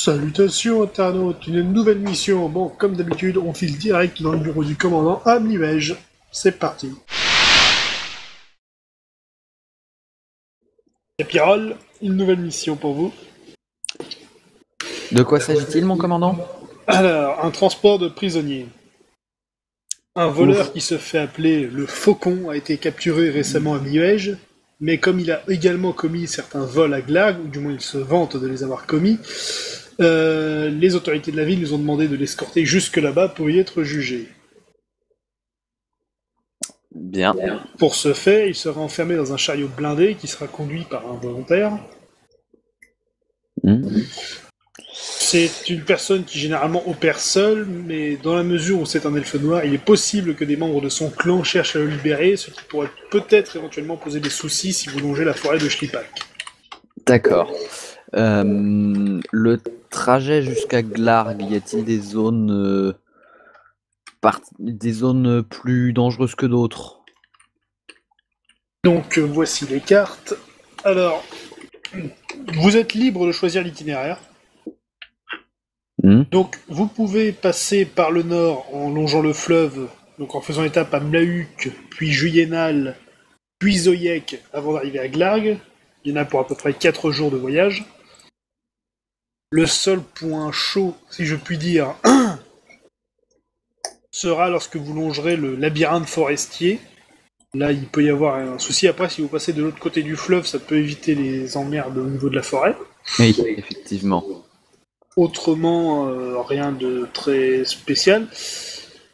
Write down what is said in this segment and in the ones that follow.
Salutations internautes, une nouvelle mission. Bon, comme d'habitude, on file direct dans le bureau du commandant à Miwej. C'est parti. Capirol, une nouvelle mission pour vous. De quoi s'agit-il, mon commandant? Alors, un transport de prisonniers. Un voleur qui se fait appeler le Faucon a été capturé récemment à Miwej, mais comme il a également commis certains vols à Glag, ou du moins il se vante de les avoir commis, les autorités de la ville nous ont demandé de l'escorter jusque là-bas pour y être jugé. Bien. Pour ce fait, il sera enfermé dans un chariot blindé qui sera conduit par un volontaire. C'est une personne qui généralement opère seule, mais dans la mesure où c'est un elfe noir, il est possible que des membres de son clan cherchent à le libérer, ce qui pourrait peut-être éventuellement poser des soucis si vous longez la forêt de Schlipak. D'accord. Le trajet jusqu'à Glarg, y a-t-il des zones, des zones plus dangereuses que d'autres? Donc voici les cartes. Alors, vous êtes libre de choisir l'itinéraire. Donc vous pouvez passer par le nord en longeant le fleuve, donc en faisant étape à Mlauk, puis Juyenal, puis Zoyek avant d'arriver à Glarg. Il y en a pour à peu près 4 jours de voyage. Le seul point chaud, si je puis dire, sera lorsque vous longerez le labyrinthe forestier. Là, il peut y avoir un souci. Après, si vous passez de l'autre côté du fleuve, ça peut éviter les emmerdes au niveau de la forêt. Oui, effectivement. Autrement, rien de très spécial.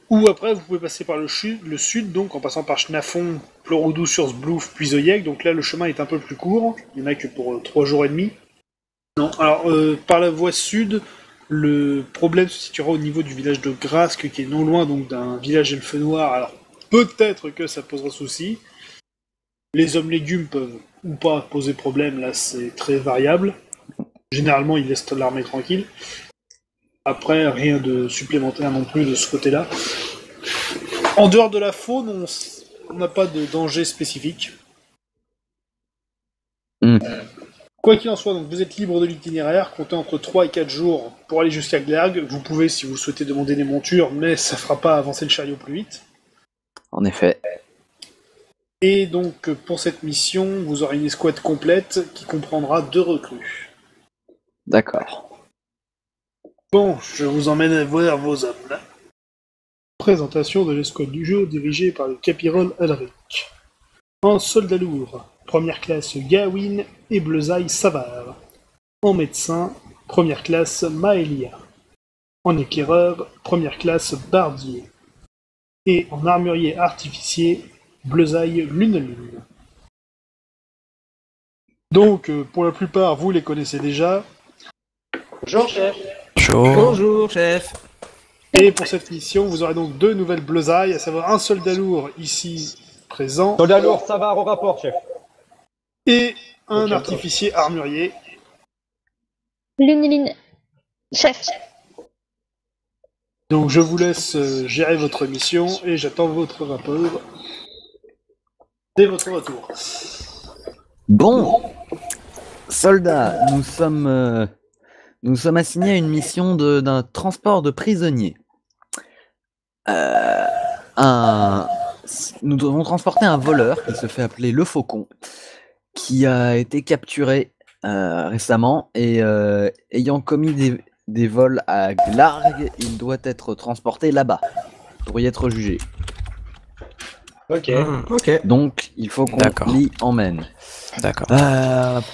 Ou après, vous pouvez passer par le sud, donc en passant par Schnafon, Plorodou sur Sblouf, puis Zoyek. Donc là, le chemin est un peu plus court. Il n'y en a que pour 3 jours et demi. Non, alors, par la voie sud, le problème se situera au niveau du village de Grasque, qui est non loin donc d'un village elfe noir. Alors, peut-être que ça posera souci. Les hommes légumes peuvent ou pas poser problème, là c'est très variable. Généralement, ils laissent l'armée tranquille. Après, rien de supplémentaire non plus de ce côté-là. En dehors de la faune, on n'a pas de danger spécifique. Quoi qu'il en soit, donc vous êtes libre de l'itinéraire, comptez entre 3 et 4 jours pour aller jusqu'à Glarg. Vous pouvez, si vous souhaitez, demander des montures, mais ça fera pas avancer le chariot plus vite. En effet. Et donc, pour cette mission, vous aurez une escouade complète qui comprendra 2 recrues. D'accord. Bon, je vous emmène voir vos hommes, là. Présentation de l'escouade du jeu dirigée par le Capirol Alric. En soldat lourd, première classe Gawain et Bleuzaï Savar. En médecin, première classe Maëlia. En éclaireur, première classe Bardier. Et en armurier artificier, Bleuzaï Lunelune. Donc, pour la plupart, vous les connaissez déjà. Bonjour, chef. Bonjour, chef. Et pour cette mission, vous aurez donc 2 nouvelles Bleuzaï, à savoir un soldat lourd ici présent. Soldat lourd, ça va au rapport, chef. Et un artificier armurier. Luneline, chef. Donc je vous laisse gérer votre mission et j'attends votre rapport dès votre retour. Bon, soldats, nous sommes assignés à une mission d'un transport de prisonniers. Nous devons transporter un voleur qui se fait appeler le Faucon, qui a été capturé récemment et ayant commis des vols à Glarg, il doit être transporté là-bas pour y être jugé. Ok. Ok. Donc il faut qu'on l'y emmène. D'accord.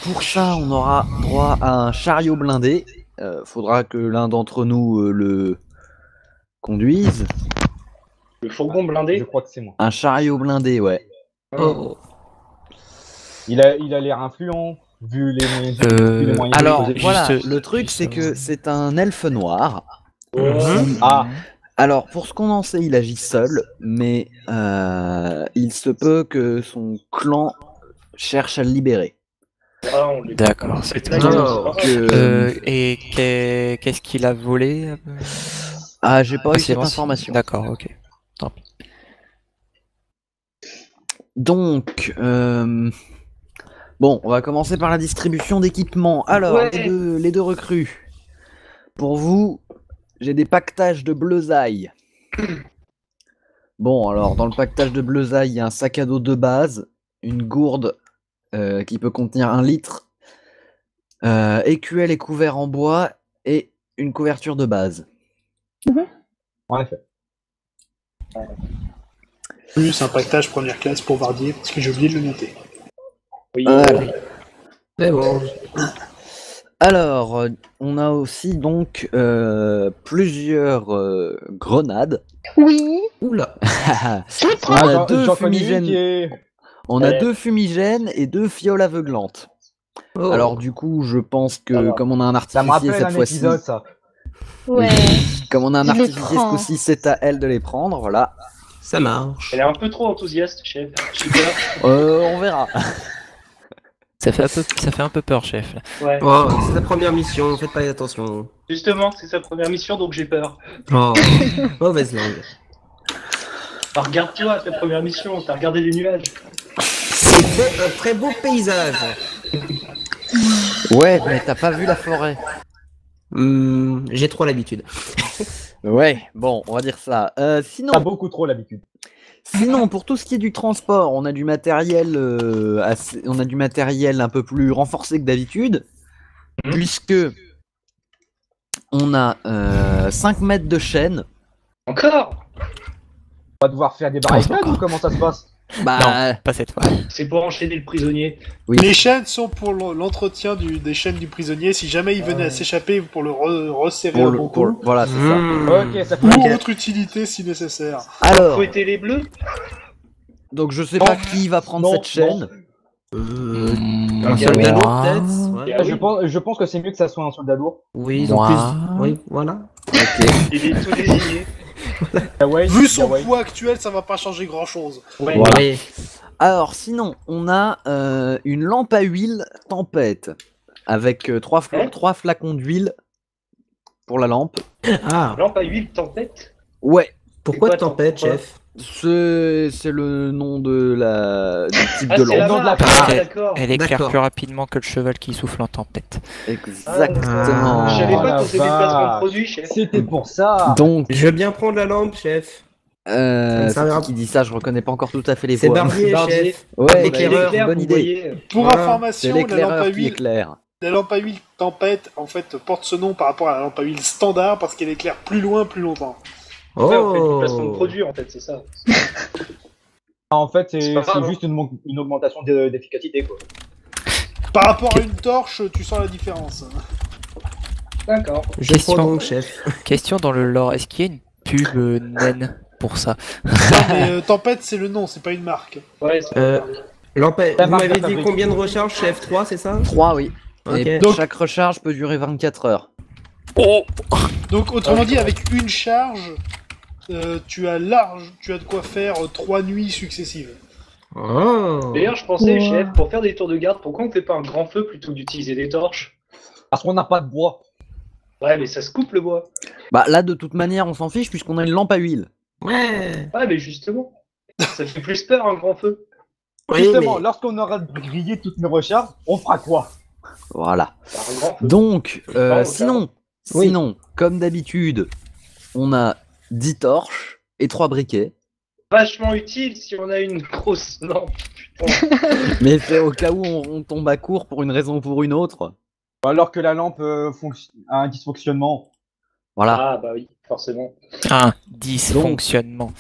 Pour ça, on aura droit à un chariot blindé. Faudra que l'un d'entre nous le conduise. Le fourgon blindé. Je crois que c'est moi. Un chariot blindé, ouais. Oh. Il a l'air influent, vu les moyens. Alors, de voilà, juste- le truc, c'est que c'est un elfe noir. Ah, Alors, pour ce qu'on en sait, il agit seul, mais il se peut que son clan cherche à le libérer. D'accord, c'est très D'accord. bien. Et qu'est-ce qu'il a volé? Ah, j'ai pas eu c'est cette bon, information. D'accord, ok. Tant pis. Donc, bon, on va commencer par la distribution d'équipements. Alors, Ouais. les deux recrues. Pour vous, j'ai des pactages de bleusailles. Bon, alors, dans le pactage de bleusailles, il y a un sac à dos de base, une gourde qui peut contenir 1 litre, écuelle et couvert en bois et une couverture de base. En effet. Plus un pactage première classe pour Vardier, parce que j'ai oublié de le noter. Oui, Voilà. c'est bon. Alors, on a aussi donc plusieurs grenades. Oui. Oula. Je On a J'en- deux j'en connais une fumigènes. qui est- On a 2 fumigènes et 2 fioles aveuglantes. Oh. Alors du coup, je pense Ça que va. comme on a un Ça me artificier rappelle cette un fois-ci, épisode, ça. Ouais. comme on a un Je les artificier ce prends. coup-ci, c'est à elle de les prendre, voilà. Ça marche. Elle est un peu trop enthousiaste, chef. Super. On verra. Ça fait un peu peur, chef. là. Ouais. Oh, c'est sa première mission, faites pas attention. Justement, c'est sa première mission, donc j'ai peur. Oh, mauvaise langue. Bah, regarde-toi, ta première mission, t'as regardé les nuages. C'était un très beau paysage. Ouais, mais t'as pas vu la forêt. J'ai trop l'habitude. Ouais, bon, on va dire ça. Sinon, T'as beaucoup trop l'habitude. Sinon, pour tout ce qui est du transport, on a du matériel, on a du matériel un peu plus renforcé que d'habitude, puisque on a 5 mètres de chaîne. Encore? On va devoir faire des barricades ou comment ça se passe? Bah, Pas cette fois. C'est pour enchaîner le prisonnier. oui. Les chaînes sont pour l'entretien des chaînes du prisonnier, si jamais il venait à s'échapper pour le resserrer pour un le, bon pour le- coup, voilà, c'est Ok, ça fait ou autre utilité si nécessaire. ça. Alors, Fouetter les bleus? donc je sais pas qui va prendre non, cette chaîne. Un Ok, soldat oui. lourd, peut-être ouais. Ah oui. Je pense que c'est mieux que ça soit un soldat lourd. Oui, ils ont Moi. plus. Oui, voilà. Ok. Il est tout désigné. Vu son Yawai. poids actuel, ça va pas changer grand chose. Ouais. Voilà. Oui. Alors, sinon, on a une lampe à huile tempête avec 3 flacons d'huile pour la lampe. Ah, Lampe à huile tempête? Ouais, pourquoi C'est quoi, tempête, pourquoi chef? c'est le nom de du type Ah, de c'est la lampe. map, Parce ah, qu'elle- d'accord. Elle éclaire D'accord. plus rapidement que le cheval qui souffle en tempête. Exactement. Je savais Oh pas la qu'on faisait des placements de vache. produits, chef. C'était pour ça. Donc, Je veux bien prendre la lampe, chef. me c'est servira- qui dit ça, je reconnais pas encore tout à fait les C'est voix. Barbier, Barbier. chef. Ouais, L'éclaireur, bah, bonne vous idée. voyez. Pour Voilà. C'est information, la lampe à l'éclaireur qui huile, éclaire. la lampe à huile tempête, en fait, porte ce nom par rapport à la lampe à huile standard parce qu'elle éclaire plus loin, plus longtemps. Ouais, on fait du placement de Oh. produits, en fait, c'est ça. En fait, c'est pas grave, juste une augmentation d'efficacité, quoi. Par rapport à une torche, tu sens la différence. D'accord. Je Question. prends donc, chef. Question dans le lore, est-ce qu'il y a une pub naine pour ça? Non, mais tempête, c'est le nom, c'est pas une marque. Ouais, c'est Euh, Lampe, La vous marque m'avez de dit fabrique. combien de recharge, chef? 3, c'est ça? 3, oui. Et Ok. Donc- chaque recharge peut durer 24 heures. Donc, autrement dit, avec une charge, tu as de quoi faire 3 nuits successives. Oh. D'ailleurs, je pensais, Ouais. chef, pour faire des tours de garde, pourquoi on fait pas un grand feu plutôt que d'utiliser des torches? Parce qu'on n'a pas de bois. Ouais, mais ça se coupe le bois. Bah là, de toute manière, on s'en fiche puisqu'on a une lampe à huile. Ouais. Ouais, mais justement, ça fait plus peur un grand feu. Oui, Justement, mais- lorsqu'on aura grillé toutes nos recharges, on fera quoi? Voilà. Bah, un grand feu. Donc, Pas au sinon, Oui. comme d'habitude, on a 10 torches et 3 briquets. Vachement utile si on a une grosse lampe. Putain. Mais c'est au cas où on tombe à court pour une raison ou pour une autre. Alors que la lampe a un dysfonctionnement. Voilà. Ah, bah oui, forcément. Un dysfonctionnement.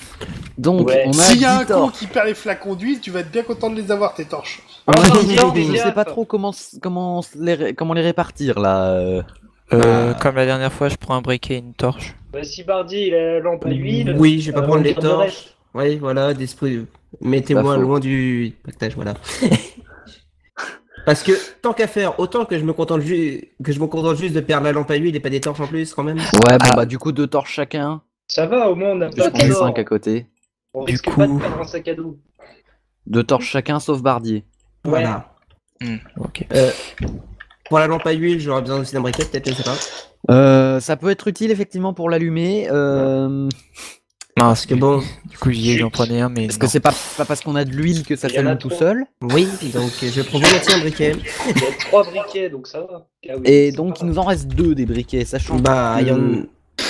Donc, Ouais. on a S'il y a 10 un con torches. qui perd les flacons d'huile, tu vas être bien content de les avoir, tes torches. Ouais, Ah, je fais sais gaffe. pas trop comment les répartir là. Comme la dernière fois, je prends un briquet et une torche. Bah, si Bardi il a la lampe à huile. Oui, je vais pas prendre on les garde le reste. torches. Oui, voilà, d'esprit. Pas Mettez-moi faux. loin du pactage, voilà. Parce que tant qu'à faire, autant que je me contente juste de perdre la lampe à huile et pas des torches en plus, quand même. Ouais, bon bah du coup 2 torches chacun. Ça va, au moins on a Je pas prends les de 5 à côté. On Du risque coup- pas de perdre un sac à dos. 2 torches chacun sauf Bardier. Voilà. Ok. Pour la lampe à huile, j'aurais besoin aussi d'un briquet, peut-être, je sais pas. Ça peut être utile effectivement pour l'allumer. Mince, que bon. du coup j'en prenais un, mais Est-ce non. que c'est pas parce qu'on a de l'huile que ça Il y en a s'allume tout trop. seul? Oui, donc je prends volontiers un briquet. Il y a 3 briquets, donc ça va. Ah oui, Et c'est donc pas il nous en reste 2 des briquets, sachant Bah, il y en que mal.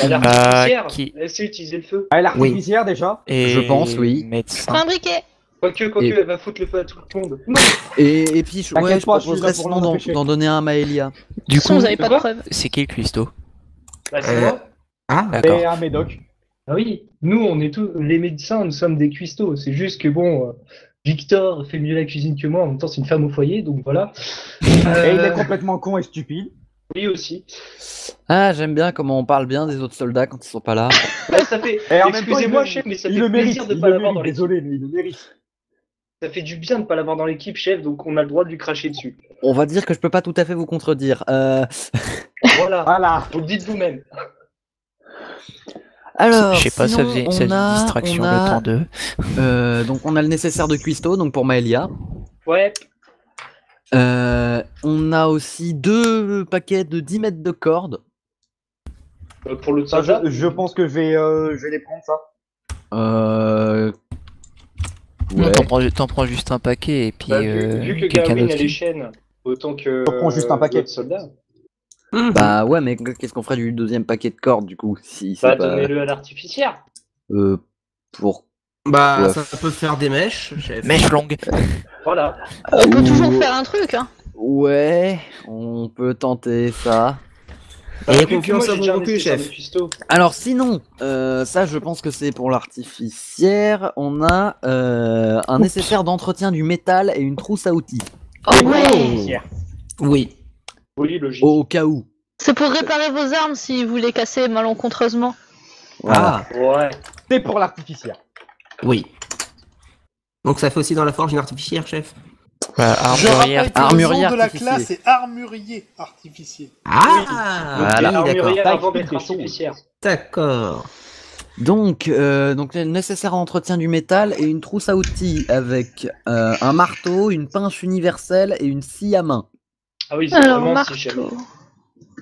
L'artificière, qui- laissez utiliser le feu. Ah, l'artificière déjà. Et Je pense, oui. médecin. Prends un briquet. Quoique, Et- elle va foutre le feu à tout le monde. Non. et puis je T'inquiète pas, je suis proposerais là pour sinon l'empêcher. d'en donner un à Maëlia. Du De toute façon, coup, vous avez pas de quoi preuves. c'est qui le cuistot? Bah, c'est Euh, moi. Ah, D'accord. Et un médoc. Ah oui, nous, on est tous les médecins, nous sommes des cuistots. C'est juste que bon, Victor fait mieux la cuisine que moi. En même temps, c'est une femme au foyer, donc voilà. Et il est Euh, complètement con et stupide. Oui aussi. Ah, j'aime bien comment on parle bien des autres soldats quand ils sont pas là. Bah, ça fait. Et en même temps, Excusez-moi, il chef, mais ça il fait le mérite. plaisir de Il pas le l'avoir dans mérite. l'équipe. Désolé, mais il le mérite. Ça fait du bien de pas l'avoir dans l'équipe, chef, donc on a le droit de lui cracher dessus. On va dire que je peux pas tout à fait vous contredire. Voilà. Voilà. Vous le dites vous-même. Alors, Je sais pas, ça sinon, faisait on une a- distraction on a, le temps de. donc on a le nécessaire de cuistot, donc pour Maëlia. Ouais. On a aussi 2 paquets de 10 mètres de corde. Pour le Ça, soldat. je pense que je vais les prendre ça. Non, Ouais. t'en prends juste un paquet et puis Bah, vu que quelqu'un Gawain d'autre a les qui... chaînes, autant que. Je prends juste un paquet. l'autre soldat. Bah ouais, mais qu'est-ce qu'on ferait du deuxième paquet de cordes du coup si c'est Bah, pas donnez-le à l'artificière. pour bah, Ouais. ça peut faire des mèches, chef. Mèche longue. Voilà. On peut Ouh. toujours faire un truc, hein. Ouais, on peut tenter ça. Ayez Vu que confiance moi, en j'ai déjà vos un recul, nécessaire chef. de cuistot. Alors sinon, ça je pense que c'est pour l'artificière. On a un nécessaire d'entretien du métal et une trousse à outils Oh ouais. Oui. Oui, logique. au cas où. C'est pour réparer vos armes si vous les cassez malencontreusement. Voilà. Ah, Ouais. C'est pour l'artificière. oui. Donc ça fait aussi dans la forge une artificière, chef. Je Armurière. rappelle que armurier le nom de la artificier. classe est armurier artificier. Ah, Voilà. oui, Armurière d'accord. avant Ça d'être explique les choses. artificière. D'accord. Donc le nécessaire d'entretien du métal et une trousse à outils avec un marteau, une pince universelle et une scie à main. Ah oui, c'est Alors, vraiment si jamais. marteau.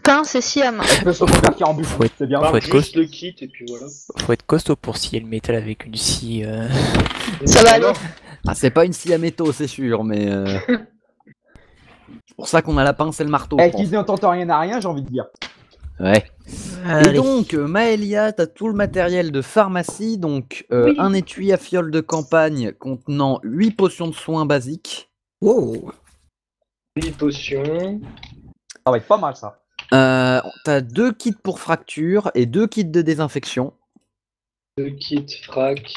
Pince et scie à main. Elle peut se reconvertir en buffon. Faut être- C'est bien. Marque Faut être juste costaud. le kit et puis voilà. Faut être costaud pour scier le métal avec une scie. Ça va aller. Ah, c'est pas une scie à métaux, c'est sûr, mais c'est pour ça qu'on a la pince et le marteau. je Eh, pense. qui n'entend rien à rien, j'ai envie de dire. Ouais. Et Allez. donc, Maëlia, t'as tout le matériel de pharmacie, donc un étui à fiole de campagne contenant 8 potions de soins basiques, Wow. 8 potions. Ça va être pas mal ça. t'as 2 kits pour fracture et 2 kits de désinfection. 2 kits frac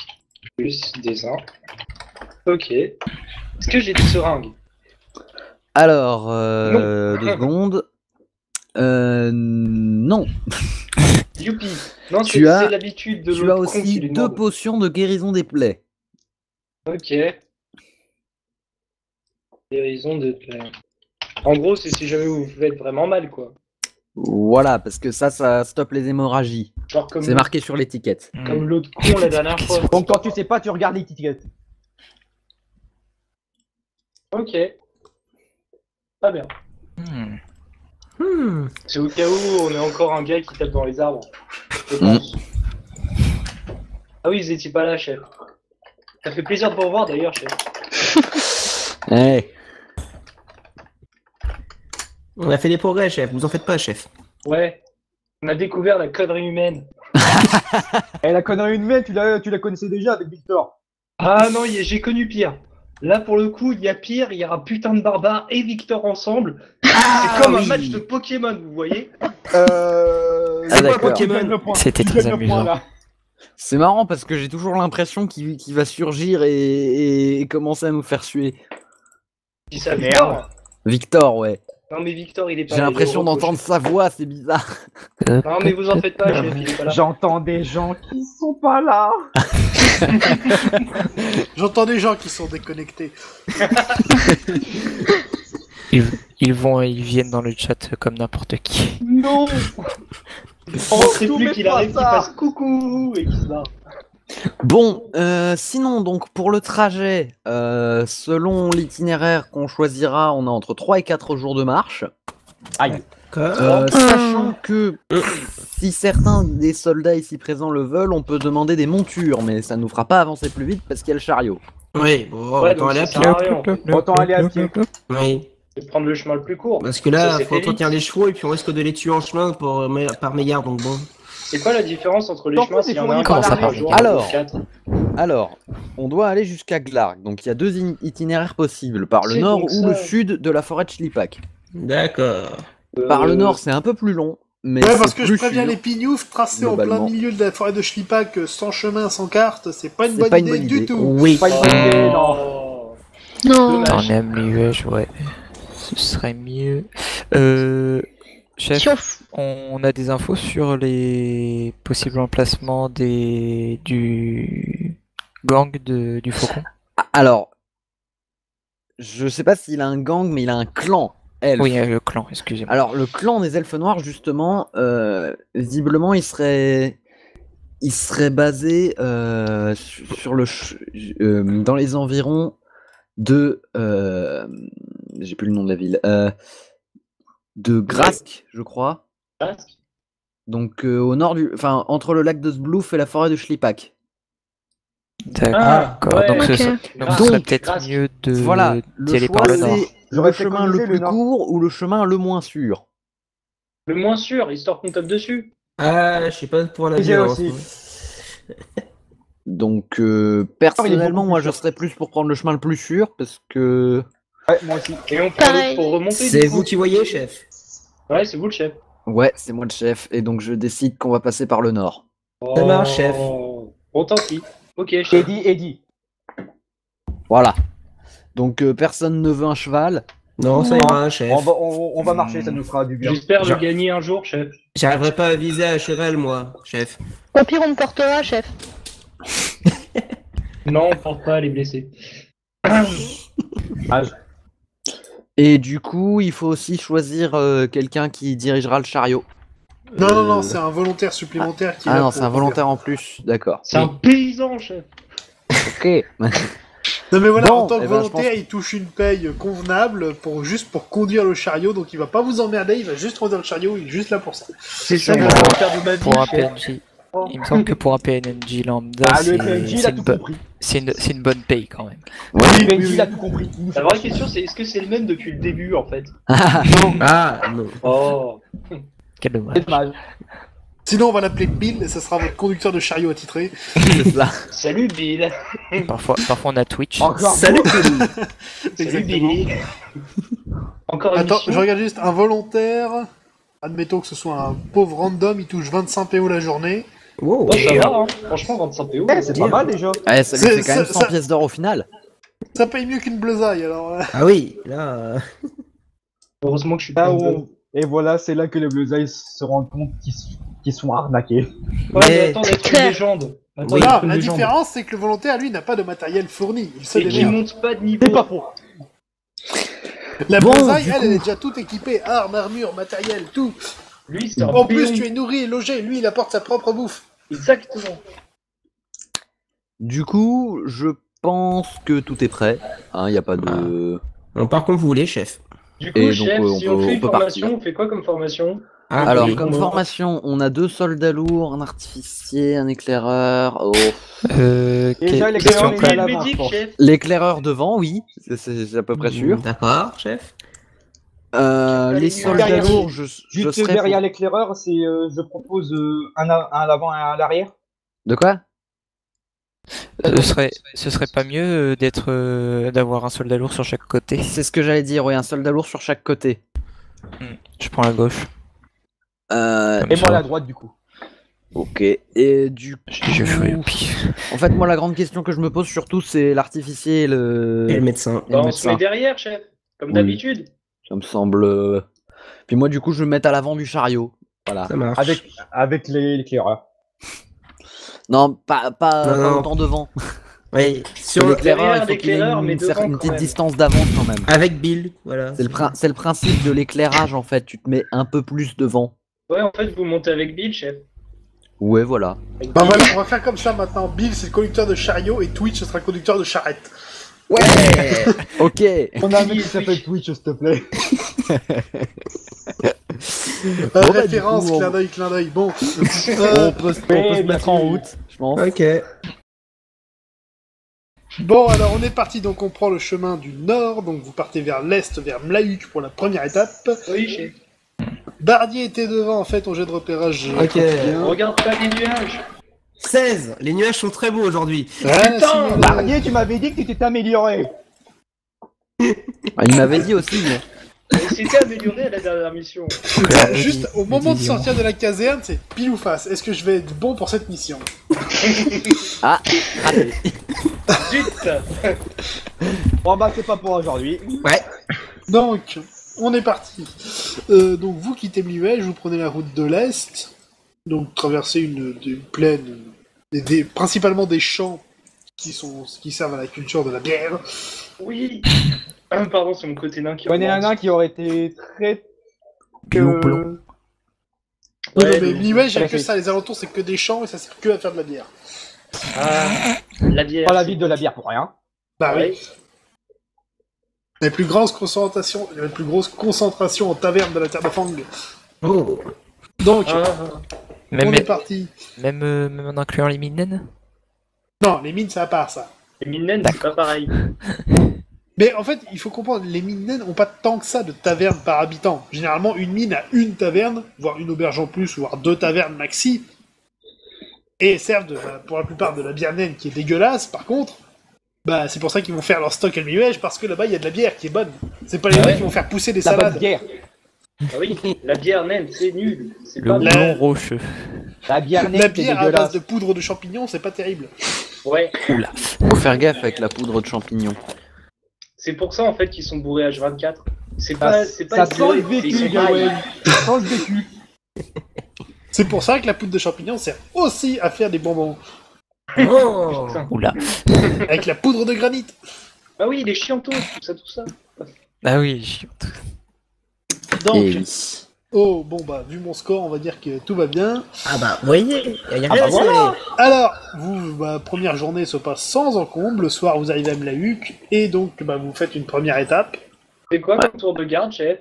plus des 1. Ok. Est-ce que j'ai des seringues? Alors, Non. 2 secondes. Non. Youpi. Non, Tu c'est as- c'est l'habitude de Tu as l'autre con aussi qui les 2 demande. potions de guérison des plaies. Ok. Guérison de plaie. En gros, c'est si jamais vous vous faites vraiment mal, quoi. Voilà, parce que ça stoppe les hémorragies. Genre comme, C'est marqué sur l'étiquette. comme l'autre con la dernière fois. Donc quand tu sais pas, tu regardes l'étiquette. Ok. Pas bien. C'est au cas où on est encore un gars qui tape dans les arbres. Je pense. Ah oui, ils étaient pas là, chef. Ça fait plaisir de vous revoir d'ailleurs, chef. Eh, On a fait des progrès, chef. Vous en faites pas, chef. Ouais. On a découvert la connerie humaine. Et la connerie humaine, tu la connaissais déjà avec Victor. Ah non, j'ai connu pire. Là, pour le coup, il y a pire, il y a un putain de barbare et Victor ensemble. C'est comme un oui. match de Pokémon, vous voyez. Ah, C'est quoi d'accord. Pokémon? C'était très amusant. c'est marrant parce que j'ai toujours l'impression qu'il va surgir et commencer à nous faire suer. Dis ça, Merde. Victor. Victor, ouais. Non, mais Victor, il est pas J'ai là, il est l'impression au repos, d'entendre chef. sa voix, c'est bizarre. Non, mais vous en faites pas, chef, il est pas là. J'entends des gens qui sont pas là. J'entends des gens qui sont déconnectés. Ils viennent dans le chat comme n'importe qui. Non. On sait Tout plus mais qu'il pas arrive, qu'il ça. fasse coucou et qu'il se barre. Bon, sinon, donc, pour le trajet, selon l'itinéraire qu'on choisira, on a entre 3 et 4 jours de marche. Aïe. Sachant que si certains des soldats ici présents le veulent, on peut demander des montures, mais ça nous fera pas avancer plus vite parce qu'il y a le chariot. Oui, bon, Ouais, autant donc aller à ça pied. sert à rien, en fait. Autant aller à pied. Oui. C'est de prendre le chemin le plus court. Parce que là, Ça, c'est faut fait vite. entretenir les chevaux et puis on risque de les tuer en chemin par mégarde, donc bon. C'est quoi la différence entre les T'en chemins fous, s'il y en c'est a un fourni par par jour, Alors. quatre Alors, on doit aller jusqu'à Glarg, donc il y a deux itinéraires possibles, par le C'est nord donc ou ça. le sud de la forêt de Schlipak. D'accord. Par le nord, c'est un peu plus long, mais Ouais, c'est parce que je plus préviens sûr. les pignoufs, tracés en plein globalement. milieu de la forêt de Schlipak, sans chemin, sans carte, c'est pas une C'est bonne pas une idée bonne du idée. tout. Oui. Pas une bonne idée, non. Oh. Non. Dommage. On aime nuage, ouais. Ce serait mieux. Chef, Si on on a des infos sur les possibles emplacements du gang du Faucon. Alors, je sais pas s'il a un gang, mais il a un clan elfe. Oui, le clan, excusez-moi. Alors, le clan des elfes noirs, justement, visiblement, il serait basé sur dans les environs de... j'ai plus le nom de la ville. De Grask, je crois. Basque. Donc, au nord enfin, entre le lac de Sblouf et la forêt de Schlipak. D'accord, ouais. donc Ok. ce serait Donc, peut-être grâce. mieux Voilà, d'y le aller choix, par le nord. c'est le J'aurais chemin le préconisé le plus nord. court ou le chemin le moins sûr. Le moins sûr, histoire qu'on tape dessus. Ah, je sais pas pour la Et j'ai violence. aussi. moi. Donc, personnellement, beaucoup moi, plus je sûr. serais plus pour prendre le chemin le plus sûr parce que... Ouais, moi aussi. Et on prend Pareil. l'autre pour remonter. C'est du coup. vous qui voyez, chef. Ouais, c'est vous le chef. Ouais, c'est moi le chef, et donc je décide qu'on va passer par le nord. Ça marche, chef. Bon, tant pis. Ok, chef. Eddie. Voilà. Donc, personne ne veut un cheval. Non, ça ira, chef. On va marcher, ça nous fera du bien. J'espère le Genre- gagner un jour, chef. J'arriverai pas à viser à cheval, moi, chef. Au pire, on me portera, chef. Non, on porte pas les blessés. Et du coup, il faut aussi choisir quelqu'un qui dirigera le chariot. Non, c'est un volontaire supplémentaire qui est Ah là non, pour c'est un volontaire en plus, d'accord. C'est un paysan, chef. Ok. Non mais voilà, Bon, en tant que eh ben, je volontaire, il touche une paye convenable juste pour conduire le chariot, donc il va pas vous emmerder, il va juste conduire le chariot, il est juste là pour ça. C'est ça que que je je vais faire de ma vie, Pour un chef. PNJ. Il me semble que pour un PNJ lambda, Ah, le c'est PNJ, il c'est a une, tout bonne- compris. c'est une bonne paye quand même. Le PNJ, il a tout compris. La vraie question, c'est est-ce que c'est le même depuis le début, en fait? Ah, non. Oh. Quel dommage. C'est dommage. Sinon, on va l'appeler Bill, et ça sera votre conducteur de chariot attitré. C'est ça. Salut, Bill. Parfois on a Twitch. Encore. Salut. Salut, Exactement. Billy. Encore une Attends, mission. je regarde juste un volontaire. Admettons que ce soit un pauvre random, il touche 25 PO la journée. Wow. Oh, ça va, hein. Franchement, 25 PO. Ouais, c'est pas mal déjà. Ouais, ça lui C'est- fait quand même ça- 100 pièces d'or au final. Ça paye mieux qu'une bleusaille, alors. Ah oui, là. Heureusement que je suis Là pas où Et voilà, c'est là que les Bleusailles se rendent compte qu'ils sont arnaqués. Ouais, mais attends d'être une Claire. légende. Attends Oui. d'être Non, une la légende. différence, c'est que le volontaire, lui, n'a pas de matériel fourni. Il se Et qui démerde. monte pas de niveau. C'est pas faux. La Bon, bleusaille, du elle, coup- elle est déjà toute équipée. Armes, armure, matériel, tout. Lui, c'est un En plus, péon. tu es nourri et logé. Lui, il apporte sa propre bouffe. Exactement. Du coup, je pense que tout est prêt. Il n'y a pas de... Bon, par contre, vous voulez, chef. Du coup, Et donc, chef, on si peut- on fait on une peut formation, partir. on fait quoi comme formation? Ah, Alors, oui. comme formation, on a 2 soldats lourds, un artificier, un éclaireur. Oh. Déjà, les Question clients, Qui est à le l'avant, je médic, pense. chef? L'éclaireur devant, oui, c'est à peu près sûr. D'accord, chef. Les soldats derrière- lourds, je Juste serais derrière pour- l'éclaireur, je propose un à l'avant et un à l'arrière. De quoi? Ce serait pas mieux d'avoir un soldat lourd sur chaque côté. C'est ce que j'allais dire, oui, un soldat lourd sur chaque côté. Je prends la gauche. Euh, Et moi à ça. la droite, du coup. ok, et du coup... Je fais au pif. En fait, moi, la grande question que je me pose surtout, c'est l'artificier et Et le le médecin. et le Bah, on se met médecin. derrière, chef. Comme Oui. d'habitude. Ça me semble... Puis moi, du coup, je vais me mettre à l'avant du chariot. Voilà. Ça marche. Avec l'éclaireur. Non, pas Non. autant devant. Oui, Sur sur... l'éclaireur, derrière il faut qu'il ait l'éclaireur, mais devant, une quand petite même. distance d'avance quand même. Avec Bill, voilà. C'est le principe de l'éclairage en fait, tu te mets un peu plus devant. Ouais, en fait, vous montez avec Bill, chef. Ouais, voilà. Avec Bah Bill. voilà, on va faire comme ça maintenant. Bill, c'est le conducteur de chariot et Twitch, ce sera le conducteur de charrette. Ouais. Ok. On a un mec Qui qui est s'appelle Twitch, s'il te plaît. Bon, bah, Référence, du coup, clin d'œil. Bon, on peut se mettre en route, je pense. Ok. bon, alors on est parti. Donc on prend le chemin du nord. Donc vous partez vers l'est, vers Mlauk pour la première étape. Oui, chef. Bardier était devant en fait au jet de repérage. Ok. quotidien. Regarde pas les nuages. 16. Les nuages sont très beaux aujourd'hui. Rien à signaler. Barnier, tu m'avais dit que tu t'étais amélioré. Ah, il m'avait dit aussi. Mais... Il s'était amélioré à la dernière mission. Juste au moment de sortir de la caserne, c'est pile ou face. Est-ce que je vais être bon pour cette mission? Ah, raté. Zut. Bon bah c'est pas pour aujourd'hui. Ouais. Donc, on est parti. Donc vous quittez Mliwell, vous prenez la route de l'Est, donc traversez une plaine, principalement des champs qui servent à la culture de la bière. Oui. Pardon, c'est mon côté nain qui On est un remonte. nain qui aurait été très... Bleu, bleu. Oui, Ouais, mais donc, Mliwell, j'ai très que fait. ça, les alentours c'est que des champs et ça sert que à faire de la bière. la bière. Pas la c'est- ville de la bière pour rien. Bah Ouais. oui. La plus grosse concentration en taverne de la Terre de Fang. Oh. Donc, Ah, Même, on est parti. même en incluant les minen. Non, les mines c'est à part ça. les minen, c'est pas pareil. Mais en fait, il faut comprendre, les mines naines n'ont pas tant que ça de tavernes par habitant. Généralement, une mine a une taverne, voire une auberge en plus, voire 2 tavernes maxi. Et elles servent pour la plupart de la bière naine qui est dégueulasse, par contre. Bah, c'est pour ça qu'ils vont faire leur stock à Mliwell, parce que là-bas, il y a de la bière qui est bonne. C'est pas les Ah mecs ouais. qui vont faire pousser des La bonne salades. bière. Ah oui, la bière naine, c'est nul. C'est Le pas La- houblon rocheux. La bière La nette, c'est bière à base dégueulasse. de poudre de champignons, c'est pas terrible. Ouais. Oula. Faut faire gaffe avec la poudre de champignons. C'est pour ça en fait qu'ils sont bourrés H24. C'est Ça, pas, c'est pas ça sent le bourrés, ils sont vécu, pareils. Gawain. Ça sent le vécu. C'est pour ça que la poudre de champignons sert aussi à faire des bonbons. Oh. Putain. Oula. Avec la poudre de granit. Ah oui, les chiantos, tout ça. Ah oui, chiant. Donc, Et oui. oh, bon bah, vu mon score, on va dire que tout va bien. Ah bah, vous voyez, il y a Ah rien bah à voilà. signaler. Alors, première journée se passe sans encombre. Le soir, vous arrivez à Mlauk et donc, vous faites une première étape. C'est quoi comme tour de garde, chef?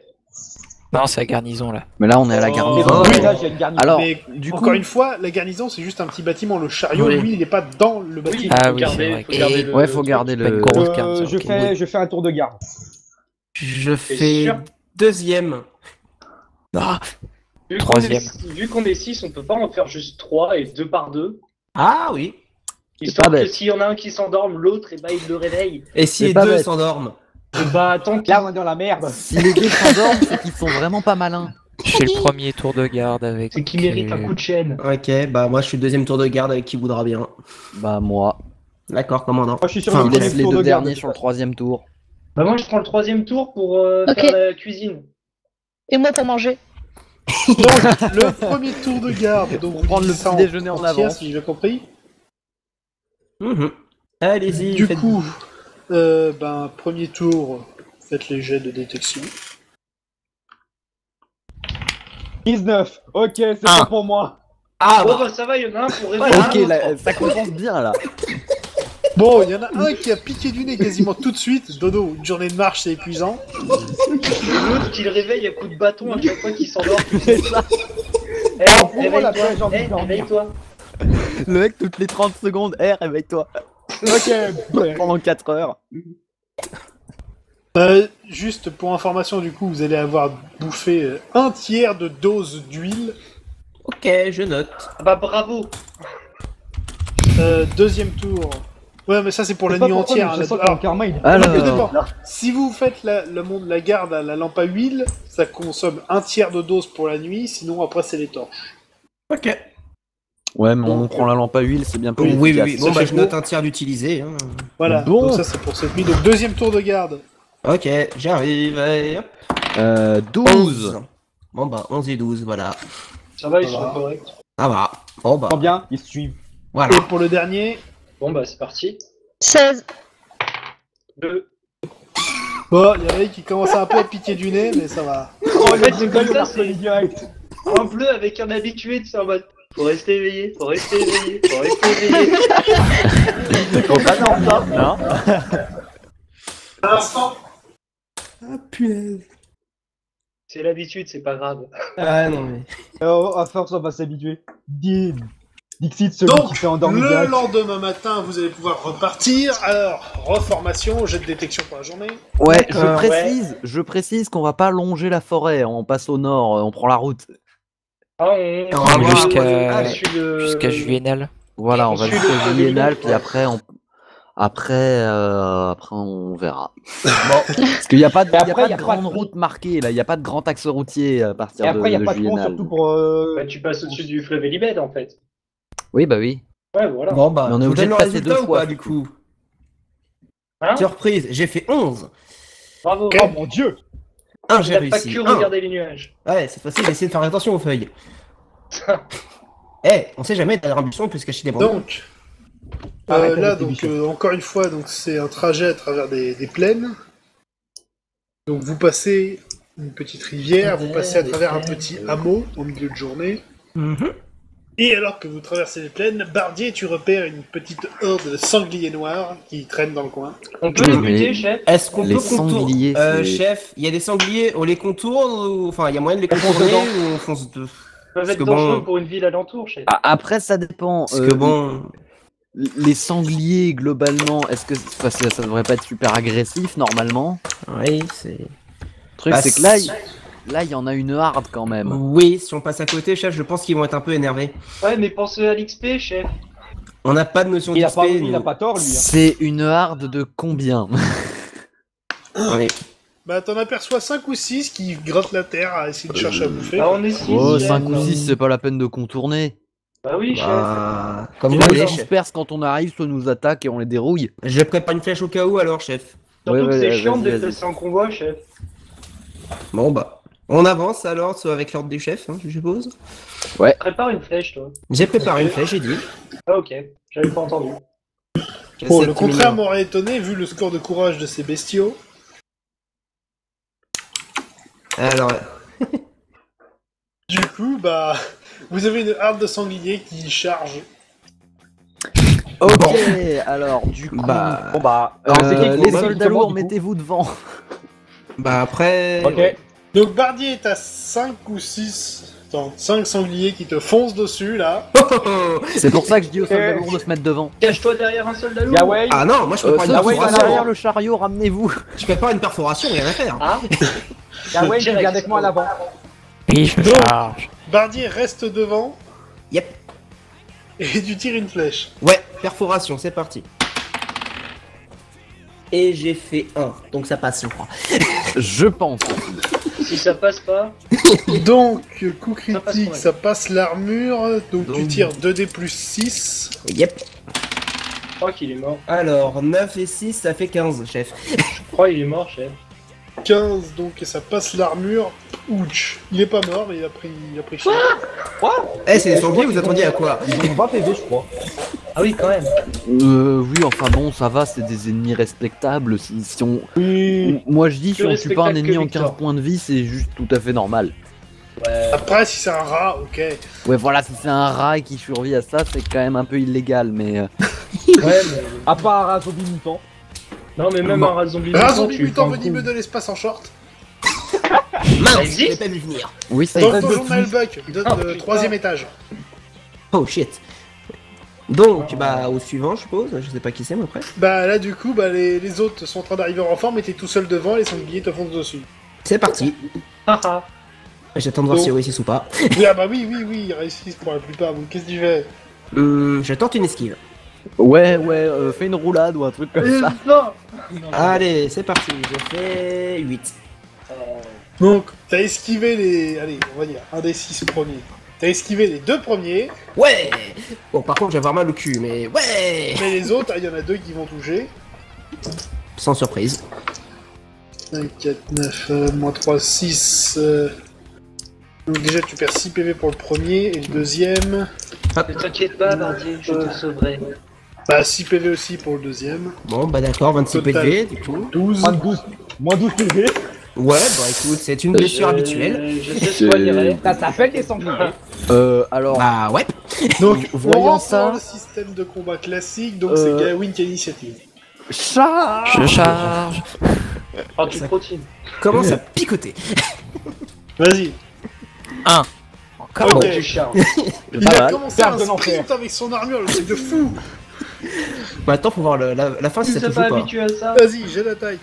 Non, c'est la garnison là. Mais là, on est à la Oh. Mais garnison. bon, oui. là, j'ai une garnison. Alors, Mais du encore coup, une fois, la garnison, c'est juste un petit bâtiment. Le chariot, Oui. lui, il n'est pas dans le Oui, bâtiment. Ah faut oui, garder, c'est vrai. faut garder le... ouais, faut garder Pas une le. grosse carte, je, ok. je fais un tour de garde. Je fais sûr deuxième. Ah, Vu Troisième. Vu qu'on est 6, on peut pas en faire juste 3 et 2 par 2. Ah oui. Histoire pas que bête. s'il y en a un qui s'endorme, l'autre, et il le réveille. Et si C'est les pas deux bête. s'endorment? Et bah, tant pis. Là, on est dans la merde. Si les deux s'endorment, c'est qu'ils sont vraiment pas malins. je fais le premier tour de garde avec. C'est qui mérite un coup de chaîne. Ok, bah moi je suis deuxième tour de garde avec qui voudra bien. Bah, moi. D'accord, commandant. Moi, je suis sur Enfin, le Il premier laisse les tour deux de garde. derniers sur le troisième tour. Bah, moi, je prends le 3ème tour pour Ok. faire la cuisine. Et moi pour manger. Donc, le premier tour de garde. Donc, vous prendre le divisez ça petit déjeuner en tiers, avance. si j'ai bien compris. Mhm. Allez-y. Du faites- coup, premier tour, faites les jets de détection. 19. Ok, c'est Ah. pas pour moi. Ah Oh, bah. bah, ça va, il y en a un pour réveiller. Ok, l'autre. là, ça commence bien là. Bon, il y en a un qui a piqué du nez quasiment tout de suite. Dodo, une journée de marche, c'est épuisant. L'autre qui le réveille à coups de bâton à chaque fois qu'il s'endort. C'est ça. Eh, Alors, pour moi, la réveille-toi. plage, j'ai envie de Eh, dormir. réveille-toi. Le mec, toutes les 30 secondes, réveille-toi. Ok. Pendant 4 heures. Juste pour information, du coup, vous allez avoir bouffé un tiers de dose d'huile. Ok, je note. Ah bah, bravo. Deuxième tour. Ouais, mais ça c'est pour la nuit entière. Je hein, sens la- que mon Alors, karma, il est... Alors, tout dépend. Si vous faites la garde à la lampe à huile, ça consomme un tiers de dose pour la nuit, sinon après c'est les torches. Ok. ouais, mais on prend la lampe à huile, c'est bien plus Oui, oui, efficace. oui. Bon, Ça bah fait je beau. note un tiers d'utilisé. Hein. Voilà, Bon. donc ça c'est pour cette nuit. Donc deuxième tour de garde. Ok, j'arrive. Et hop. 12. Bon bah 11 et 12, voilà. Ça va, ils Voilà. sont corrects. Ça va. Bon bah. Très bien, ils se suivent. Voilà. Et pour le dernier, Bon, bah, c'est parti. 16. 2. bon, il y en a qui commence un peu à piquer du nez, mais ça va. En fait, c'est comme ça, c'est c'est direct. un bleu avec un habitué, c'est en mode. Faut rester éveillé, faut rester éveillé, faut rester éveillé. Faut pas dans ça, non. À l'instant, Ah punaise. C'est l'habitude, c'est pas grave. Ah non, mais. À force, on va s'habituer. Dixit, celui Donc, qui fait endormir le direct. lendemain matin, vous allez pouvoir repartir. Alors, reformation, jet de détection pour la journée. Ouais, D'accord, je précise qu'on va pas longer la forêt, on passe au nord, on prend la route. Ah, On va voir jusqu'à jusqu'à Juvénal. Voilà, on va On suit jusqu'à le Julienal, fleuve puis après on verra. Bon. Parce qu'il n'y a pas de, Et après, il y a pas y de a pas grande de route marquée, là, il n'y a pas de grand axe routier à partir Et après, il n'y a de pas de pont, Julienal. surtout pour. Bah, tu passes au-dessus du fleuve Elibed en fait. Oui, bah oui. Ouais, voilà. Bon, bah, Mais on est je vous obligé donne de le passer deux résultat ou fois, pas, du coup? Hein Surprise, j'ai fait 11. Bravo. Oh mon dieu! Un, j'ai T'as pas réussi. que Un. regarder les nuages. Ouais, cette fois-ci, j'ai essayé de faire attention aux feuilles. On sait jamais, derrière un buisson, on peut se cacher des bambous. Donc, Arrête là, avec tes donc, bichons. encore une fois, donc c'est un trajet à travers des plaines. Donc, vous passez une petite rivière, vous passez à travers un petit hameau au milieu de journée. Mhm. Et alors que vous traversez les plaines, Bardier, tu repères une petite horde de sangliers noirs qui traînent dans le coin. On peut les Mais- buter, chef. Est-ce qu'on Les peut contourner sangliers, c'est- chef, il y a des sangliers, on les contourne ou... Enfin, il y a moyen de les On fonce contourner dedans. ou on fonce de... Ils peuvent Parce être que dangereux bon- pour une ville alentour, chef. Après, ça dépend. Parce que bon... Les sangliers, globalement, est-ce que enfin, ça devrait pas être super agressif, normalement? Oui, c'est... Le truc, Bah, c'est que là, il y en a une harde quand même. Oui, si on passe à côté, chef, je pense qu'ils vont être un peu énervés. Ouais, mais pensez à l'XP, chef. On n'a pas de notion Il a d'XP, pas, il nous. a pas tort, lui. Hein. C'est une harde de combien? Ouais. Bah, t'en aperçois 5 ou 6 qui grattent la terre à essayer de chercher à bouffer. Bah, on est 6. Oh, 5 ou 6, c'est pas la peine de contourner. Bah oui, chef. Bah... Comme vous Soit voulez, ils chef. dispersent quand on arrive, soit nous attaquent et on les dérouille. Je prépare une flèche au cas où, alors, chef. Surtout Ouais, que c'est ouais, chiant de vas-y, déplacer en convoi, chef. Bon, bah... On avance, alors, soit avec l'ordre du chef, hein, je suppose. Prépare une flèche, toi. J'ai préparé une flèche, j'ai dit. Ah, ok. J'avais pas entendu. Bon, le Cette contraire mignon. m'aurait étonné vu le score de courage de ces bestiaux. Alors... Du coup, bah, vous avez une harde de sangliers qui charge. Ok, alors, du coup, Bah... Bon bah. alors, c'est qui qui les combat, soldats justement, lourds, du coup mettez-vous devant. Bah après... Ok. Donc Bardier est à 5 ou 6. Attends, 5 sangliers qui te foncent dessus là. C'est pour ça que je dis aux soldats lourds de se mettre devant. Cache-toi derrière un soldat lourd. Yahweh. Ah non, moi je prépare une Ceux qui sont perforation. derrière le chariot, ramenez-vous. Je prépare une perforation, rien à faire. Ah, Yahweh, tu Direct. viens avec moi là-bas. Oui, je Donc, charge. Bardier reste devant. Yep. Et tu tires une flèche. Ouais, perforation, c'est parti. Et j'ai fait 1, donc ça passe, je crois. Je pense. si ça passe pas. Donc, coup Ça passe critique, correct. ça passe l'armure. Donc tu Donc- tires 2d plus 6. Yep. Je crois qu'il est mort. Alors, 9 et 6, ça fait 15, chef. Je crois qu'il est mort, chef. 15, donc ça passe l'armure. Ouch. Il est pas mort, mais il a pris cher. Eh, c'est des sangliers, vous attendiez à quoi? Ils ont 20 PV, je crois. Ah oui, quand même. Oui, enfin bon, ça va, c'est des ennemis respectables. Si on... Oui. Moi je dis, si Plus on tue pas un respectable ennemi que en Victor. 15 points de vie, c'est juste tout à fait normal. Ouais. Après, si c'est un rat, ok. Ouais, voilà, si c'est un rat qui survit à ça, c'est quand même un peu illégal, mais... Ouais, mais... À part un zombie mutant. Non, mais même Bon. un rat zombie Rat mutant, zombie tu mutant prends le venimeux coup. de l'espace en short. Mince, Ça je existe l'ai pas vu venir. Oui, ça Dans le existe. donjon de Malbuck, de Oh, putain. 3ème étage. Oh shit. Donc, bah, au suivant, je suppose. Je sais pas qui c'est, moi, après. Bah là, du coup, bah, les autres sont en train d'arriver en renfort, mais t'es tout seul devant, les sangliers te foncent dessus. C'est parti. Haha. J'attends de voir Bon. si ils réussissent ou pas. Oui, ah bah oui, ils réussissent pour la plupart. Donc qu'est-ce que tu fais? Je tente une esquive. Ouais, fais une roulade ou un truc comme ça. Non. Allez, c'est parti. J'ai fait 8. Donc, t'as esquivé les... Allez, on va dire, un des 6 premiers. T'as esquivé les 2 premiers, Ouais. Bon, par contre, je vais avoir mal au cul, mais ouais. mais les autres, il y en a 2 qui vont toucher. Sans surprise. 5, 4, 9, moins 3, 6... Donc déjà, tu perds 6 PV pour le premier, et le deuxième... Ne t'inquiète pas, Bardier, je te sauverai. Bah, 6 PV aussi pour le deuxième. Bon, bah d'accord, 26 Total. PV, du coup. 12. Moins 12 PV. Ouais, bah écoute, c'est une blessure habituelle. Je te soignerai. Ça s'appelle les sangliers. Alors, Bah ouais. Donc, on voyant rentre ça- dans le système de combat classique, donc Euh, c'est Gawain qui a l'initiative. chat. Je charge. Oh, tu trottines. Commence à picoter. Vas-y. 1. Encore Ok. Tu charges. Il Pas a mal. commencé Perte un de l'enfer. sprint avec son armure, le truc de fou. Maintenant, faut voir la fin si Tu ça t'es te joue pas pas. habitué à ça. Vas-y, j'ai l'attaque.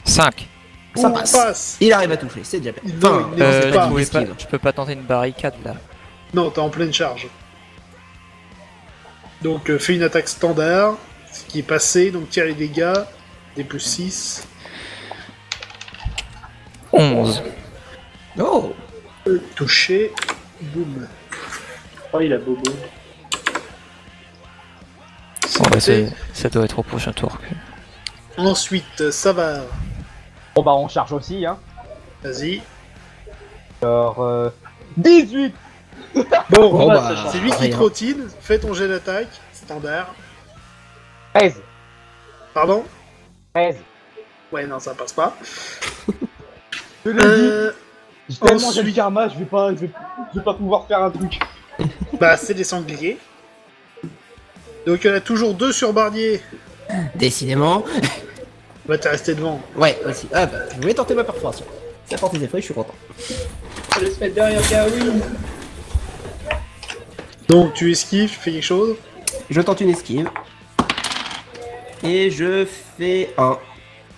5. Ça Ouh, passe. Il arrive à toucher, c'est déjà bien. Il- Enfin, non, il non, n'hésite c'est pas. une Tu esquive. peux pas tenter une barricade là. Non, t'es en pleine charge. Donc fais une attaque standard, ce qui est passé, donc tire les dégâts, des plus 6. 11. Oh. Touché, boum. Oh, il a bobo. Bon, bah, ça doit être au prochain tour. Ensuite, ça va. Bon bah on charge aussi hein. Vas-y. Alors 18. Bon, Bon, bah, bah, ça change. c'est lui qui rien. trottine, fais ton jet d'attaque, standard. 13. Pardon 13. Ouais, non, ça passe pas. Je le dis. J'ai tellement j'ai le ensuite- karma, je vais pas pouvoir faire un truc. Bah, c'est des sangliers. Donc, il y en a toujours 2 sur Bardier. Décidément. Bah, t'es resté devant. Ouais, aussi. Ah bah, je voulais tenter ma perforation. Ça porte des effets, je suis content. Je vais se mettre derrière Gawain. Donc, tu esquives, tu fais quelque chose. Je tente une esquive. Et je fais un.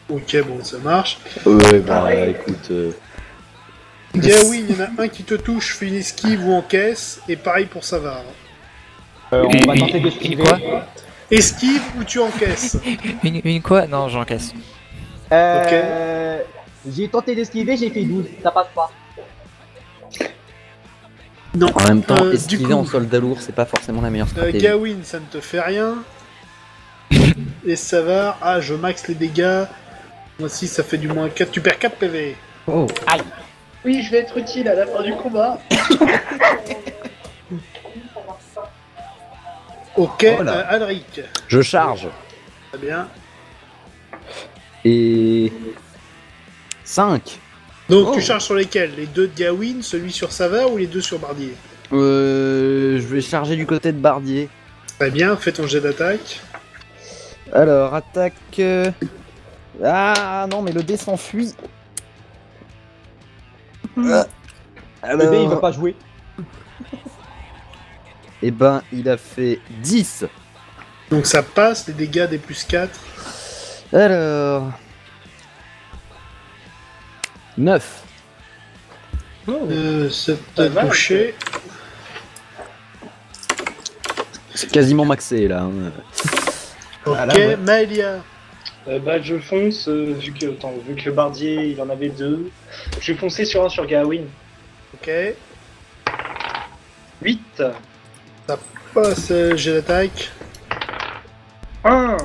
Ok, bon, ça marche. Ouais, bah écoute. Gawain, il y en a un qui te touche, fais une esquive ou encaisse, et pareil pour Savard. On va tenter Une d'esquiver. quoi Esquive ou tu encaisses. Une quoi? Non, j'encaisse. J'ai tenté d'esquiver, j'ai fait 12. Ça passe pas. Non. En même temps, Du esquiver coup, en soldat lourd, c'est pas forcément la meilleure stratégie. Gawain, ça ne te fait rien. Et Savard, ah, je max les dégâts. Moi aussi, ça fait du moins 4. Tu perds 4 PV. Oh. Oui, je vais être utile à la fin du combat. Ok, Voilà. Alric. Je charge. Très bien. Et. 5. Donc, Oh. tu charges sur lesquels? Les 2 de Gawain, celui sur Savard ou les 2 sur Bardier? Je vais charger du côté de Bardier. Très bien, fais ton jet d'attaque. Alors, attaque. Ah non, mais le dé s'enfuit. Le dé il va Alors. pas jouer. Eh ben, il a fait 10. Donc, ça passe, les dégâts des plus 4. Alors. 9. C'est Pas mal, touché. C'est quasiment maxé là. hein. Ok, Ah là, ouais. Maëlia. Bah, je fonce, vu que le bardier il en avait 2. Je vais foncer sur un sur Gawain. Ok. 8. Passe, jet d'attaque. 1.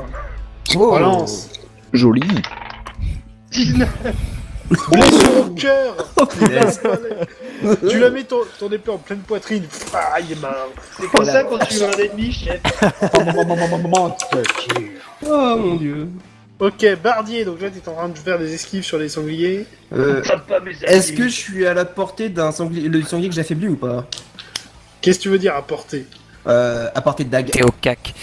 Oh. Relance. Joli. 19. Blessure au cœur. Tu la mets ton épée en pleine poitrine. Ah, il est mort. C'est comme ça quand tu veux un ennemi, chef. Oh mon dieu. Ok, Bardier, donc là t'es en train de faire des esquives sur les sangliers. Tape pas mes Est-ce amis. que je suis à la portée d'un sanglier, le sanglier que j'affaiblis ou pas? Qu'est-ce que tu veux dire à portée? À portée de dague. T'es au cac.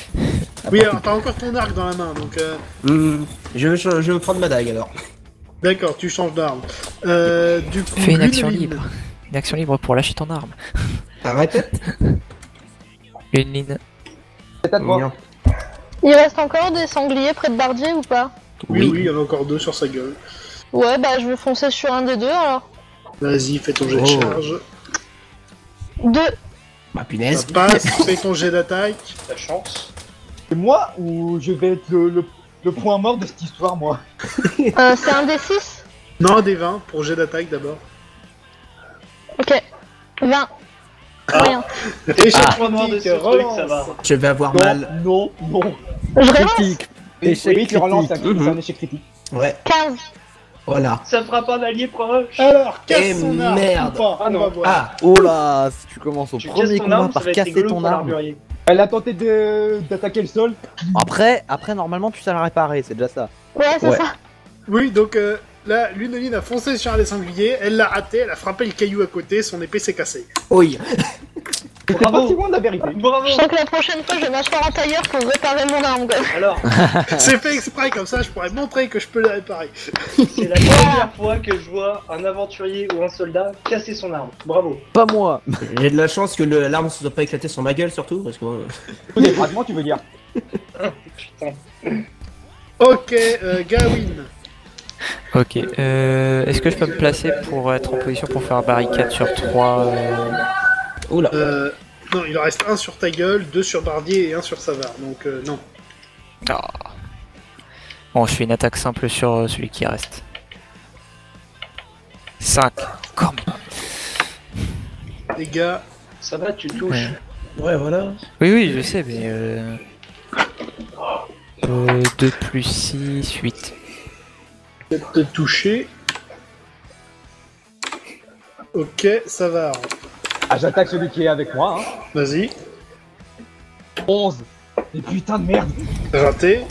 Oui, alors t'as encore ton arc dans la main, donc Je veux prendre ma dague alors. d'accord, tu changes d'arme. Du coup, Fais une action Lunelin. libre. Une action libre pour lâcher ton arme. Arrête. Une ligne. C'est à toi. Il reste encore des sangliers près de Bardier ou pas? Oui, oui, il y en a encore 2 sur sa gueule. Ouais, bah je vais foncer sur un des 2 alors. Vas-y, fais ton jet de Oh. charge. 2. Ma Ça punaise. passe, fais ton jet d'attaque. Ta chance. C'est moi ou je vais être le point mort de cette histoire, moi? C'est un des 6. Non, des 20 pour jet d'attaque d'abord. Ok. 20. Rien. Échec Pas mort de critique, ce truc, relance. ça va. Je vais avoir Non, mal. non, non. Je relance. Critique. Oui, Échec oui, tu relances, c'est critique. un échec critique. Ouais. 15. Voilà. Ça fera pas un allié proche. Alors, casse Eh, son arme. merde. ou pas, Ah on non. va voir. Ah. Oh là, si tu commences au Tu premier casses ton combat arme, ça par va être casser rigolo ton pour arme. l'arburier. Elle a tenté d'attaquer le sol. Après, normalement, tu sais la réparer, c'est déjà ça. Ouais, c'est Ouais. ça. Oui, donc là, Lunelin a foncé sur un des sangliers, elle l'a raté, elle a frappé le caillou à côté, son épée s'est cassée. Oui. C'était pas si loin de la vérité. Bravo. Je sens que la prochaine fois, je vais m'asseoir en tailleur pour réparer mon arme. Quoi. Alors, C'est fait exprès, comme ça je pourrais montrer que je peux la réparer. c'est la première fois que je vois un aventurier ou un soldat casser son arme. Bravo. Pas moi. J'ai de la chance que l'alarme ne soit pas éclatée sur ma gueule, surtout, parce que. Tous les fragments, tu veux dire. Putain. Ok, Gawain. Ok. Est-ce que je peux me placer pour être en position pour faire barricade sur 3 Oula. Non, il en reste un sur ta gueule, 2 sur Bardier et 1 sur Savard, donc non. Ah. Bon, je fais une attaque simple sur celui qui reste. 5. Comme. Les gars, Ça va, tu touches. Ouais, voilà. Oui, je sais, mais 2 plus 6, 8. peut-être te toucher. Ok, Savard. Ah, j'attaque celui qui est avec moi, hein. Vas-y, 11. Et putain de merde. raté.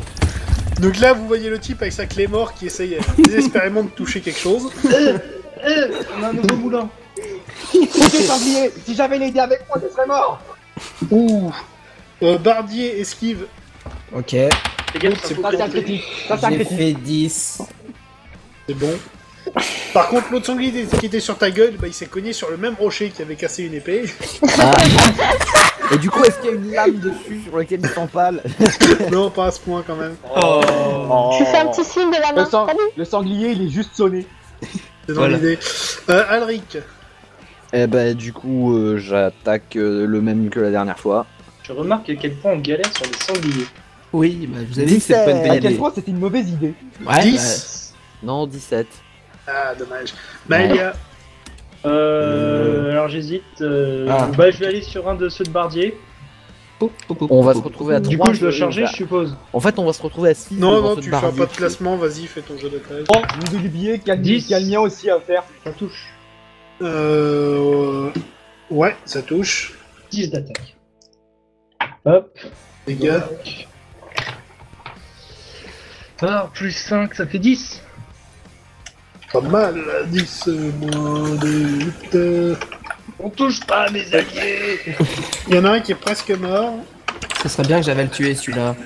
Donc là, vous voyez le type avec sa clé mort qui essaye désespérément de toucher quelque chose. On a un nouveau moulin. Écoutez, sanglier, si j'avais l'aidé avec moi, je serais mort. Ouh. Bardier esquive. Ok. Les gars, C'est Ça, c'est un critique. Ça, c'est un J'ai critique. fait 10. C'est bon. Par contre, l'autre sanglier qui était sur ta gueule, bah, il s'est cogné sur le même rocher qui avait cassé une épée. Ah. Et du coup, est-ce qu'il y a une lame dessus sur laquelle il s'empale? Non, pas à ce point quand même. Oh. Tu fais un petit signe de la main. Salut. Le sanglier, il est juste sonné. C'est dans Voilà. l'idée. Alric. Eh ben, du coup, j'attaque le même que la dernière fois. Je remarque à quel point on galère sur les sangliers. Oui, bah vous avez dit que c'est pas une bonne À quel idée. point c'était une mauvaise idée. Ouais, 10. Non, 17. Ah, dommage. Maëlia. Alors j'hésite. Ah. Bah, je vais aller sur un de ceux de Bardier. On va se retrouver à 3. Du coup, je dois charger, je suppose. En fait, on va se retrouver à 6. Non, non, tu fais pas de placement, vas-y, fais ton jeu d'attaque. Oh, vous oubliez qu'il y a 10. le mien aussi à faire. Ça touche. Ouais, ça touche. 10 d'attaque. Hop. Les gars. Ah, plus 5, ça fait 10. Pas mal, 10 moins de 8. On touche pas, mes alliés. Il y en a un qui est presque mort. Ce serait bien que j'avais le tué celui-là.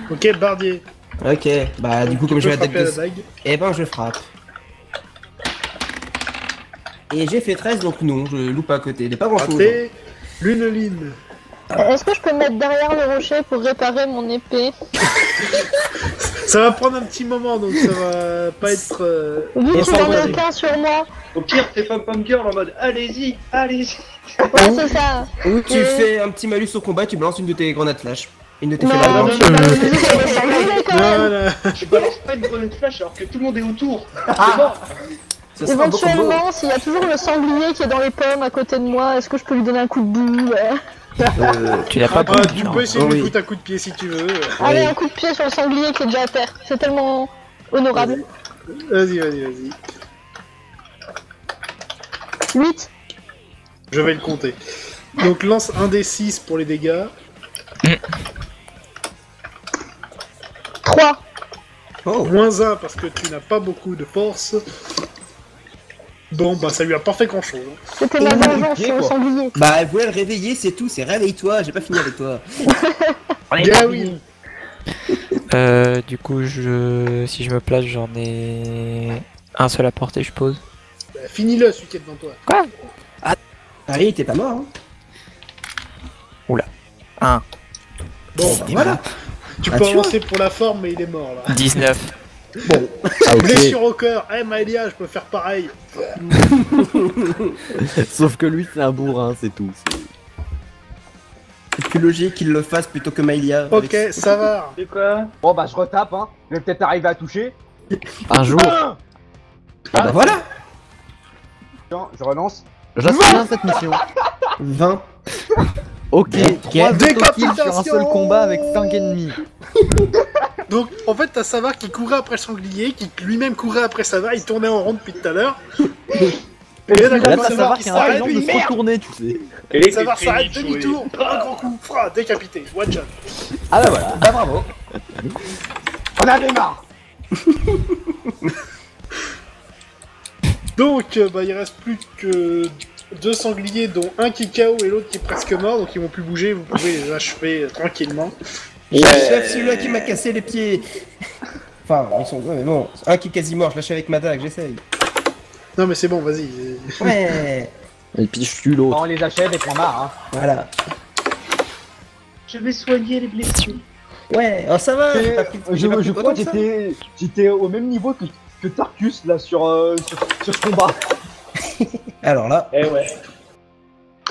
Ok, Bardier. Ok, bah du coup, Tu comme je peux vais attaquer. frapper à la dague. Eh ben, je frappe. Et j'ai fait 13, donc non, je loupe à côté. Il n'est pas grand chose. Raté. Luneline. Est-ce que je peux me mettre derrière le rocher pour réparer mon épée? Ça va prendre un petit moment, donc ça va pas être... Vu on que s'en j'en va. ai qu'un sur moi. Au pire, fais pom-pom girl en mode allez-y, allez-y. Ouais, c'est ça. Ou tu fais un petit malus au combat, tu balances une de tes grenades flash. Une de tes Non, flammes non, blanches. non, non, non, quand même. Voilà. Je balance pas une grenade flash alors que tout le monde est autour. C'est bon. Ça sera un beau combo. Éventuellement, s'il y a toujours le sanglier qui est dans les pommes à côté de moi, est-ce que je peux lui donner un coup de boue? Tu n'as pas Ah, beaucoup de tu temps. peux essayer de Oui. lui foutre un coup de pied si tu veux. Allez, un coup de pied sur le sanglier qui est déjà à terre. C'est tellement honorable. Vas-y, vas-y, vas-y. 8. Je vais le compter. Donc lance un des 6 pour les dégâts. 3. Oh, Moins 1 parce que tu n'as pas beaucoup de force. Bon, bah ça lui a pas fait grand chose. C'était ma Et vengeance pied, sur le quoi. sanglier. bah elle voulait le réveiller, c'est tout, c'est réveille-toi, j'ai pas fini avec toi. Gawain. Du coup, si je me place, j'en ai un seul à porter, je suppose. Bah, finis-le celui qui est devant toi. Allez, t'es pas mort, hein. 1. Bon, bah, Voilà. tu Ah, peux tu vois. avancer pour la forme, mais il est mort là. 19. Ah, ok. Blessure au cœur. Eh Maëlia, je peux faire pareil. Sauf que lui, c'est un bourrin, c'est tout. C'est plus logique qu'il le fasse plutôt que Maïlia. Ok, ça va. C'est quoi? Bon, bah, je retape, hein. Je vais peut-être arriver à toucher. Un jour, Ah, Ah bah voilà. Tiens, je relance. j'assume cette mission. 20. Ok, 3 Décapitation. sur un seul combat avec 5 ennemis. Donc en fait, t'as Savard qui courait après le sanglier, qui lui-même courait après Savard, il tournait en rond depuis tout à l'heure. Et là, Et là, d'accord, t'as savoir qui qu'il y a un s'arrête, exemple de se retourner, tu sais. Et Savard s'arrête, demi-tour, un grand coup, fra, décapité, one shot. Ah, bah voilà. Bah, bravo. On avait marre. Donc, bah il reste plus que deux sangliers, dont un qui est KO et l'autre qui est presque mort, donc ils vont plus bouger, vous pouvez les achever tranquillement. Chef, celui-là qui m'a cassé les pieds. Enfin, ils sont... Ouais, mais bon, un qui est quasi mort, je lâche avec ma dague, j'essaye. Non mais c'est bon, vas-y. Ouais. Et puis je tue l'autre. On les achève et point barre, hein. Voilà. Je vais soigner les blessures. Ouais, oh ça va. j'ai pas pris- j'ai pas pris Je autant crois que que ça. j'étais au même niveau que Tarkus là sur ce combat. Alors là, Eh ouais.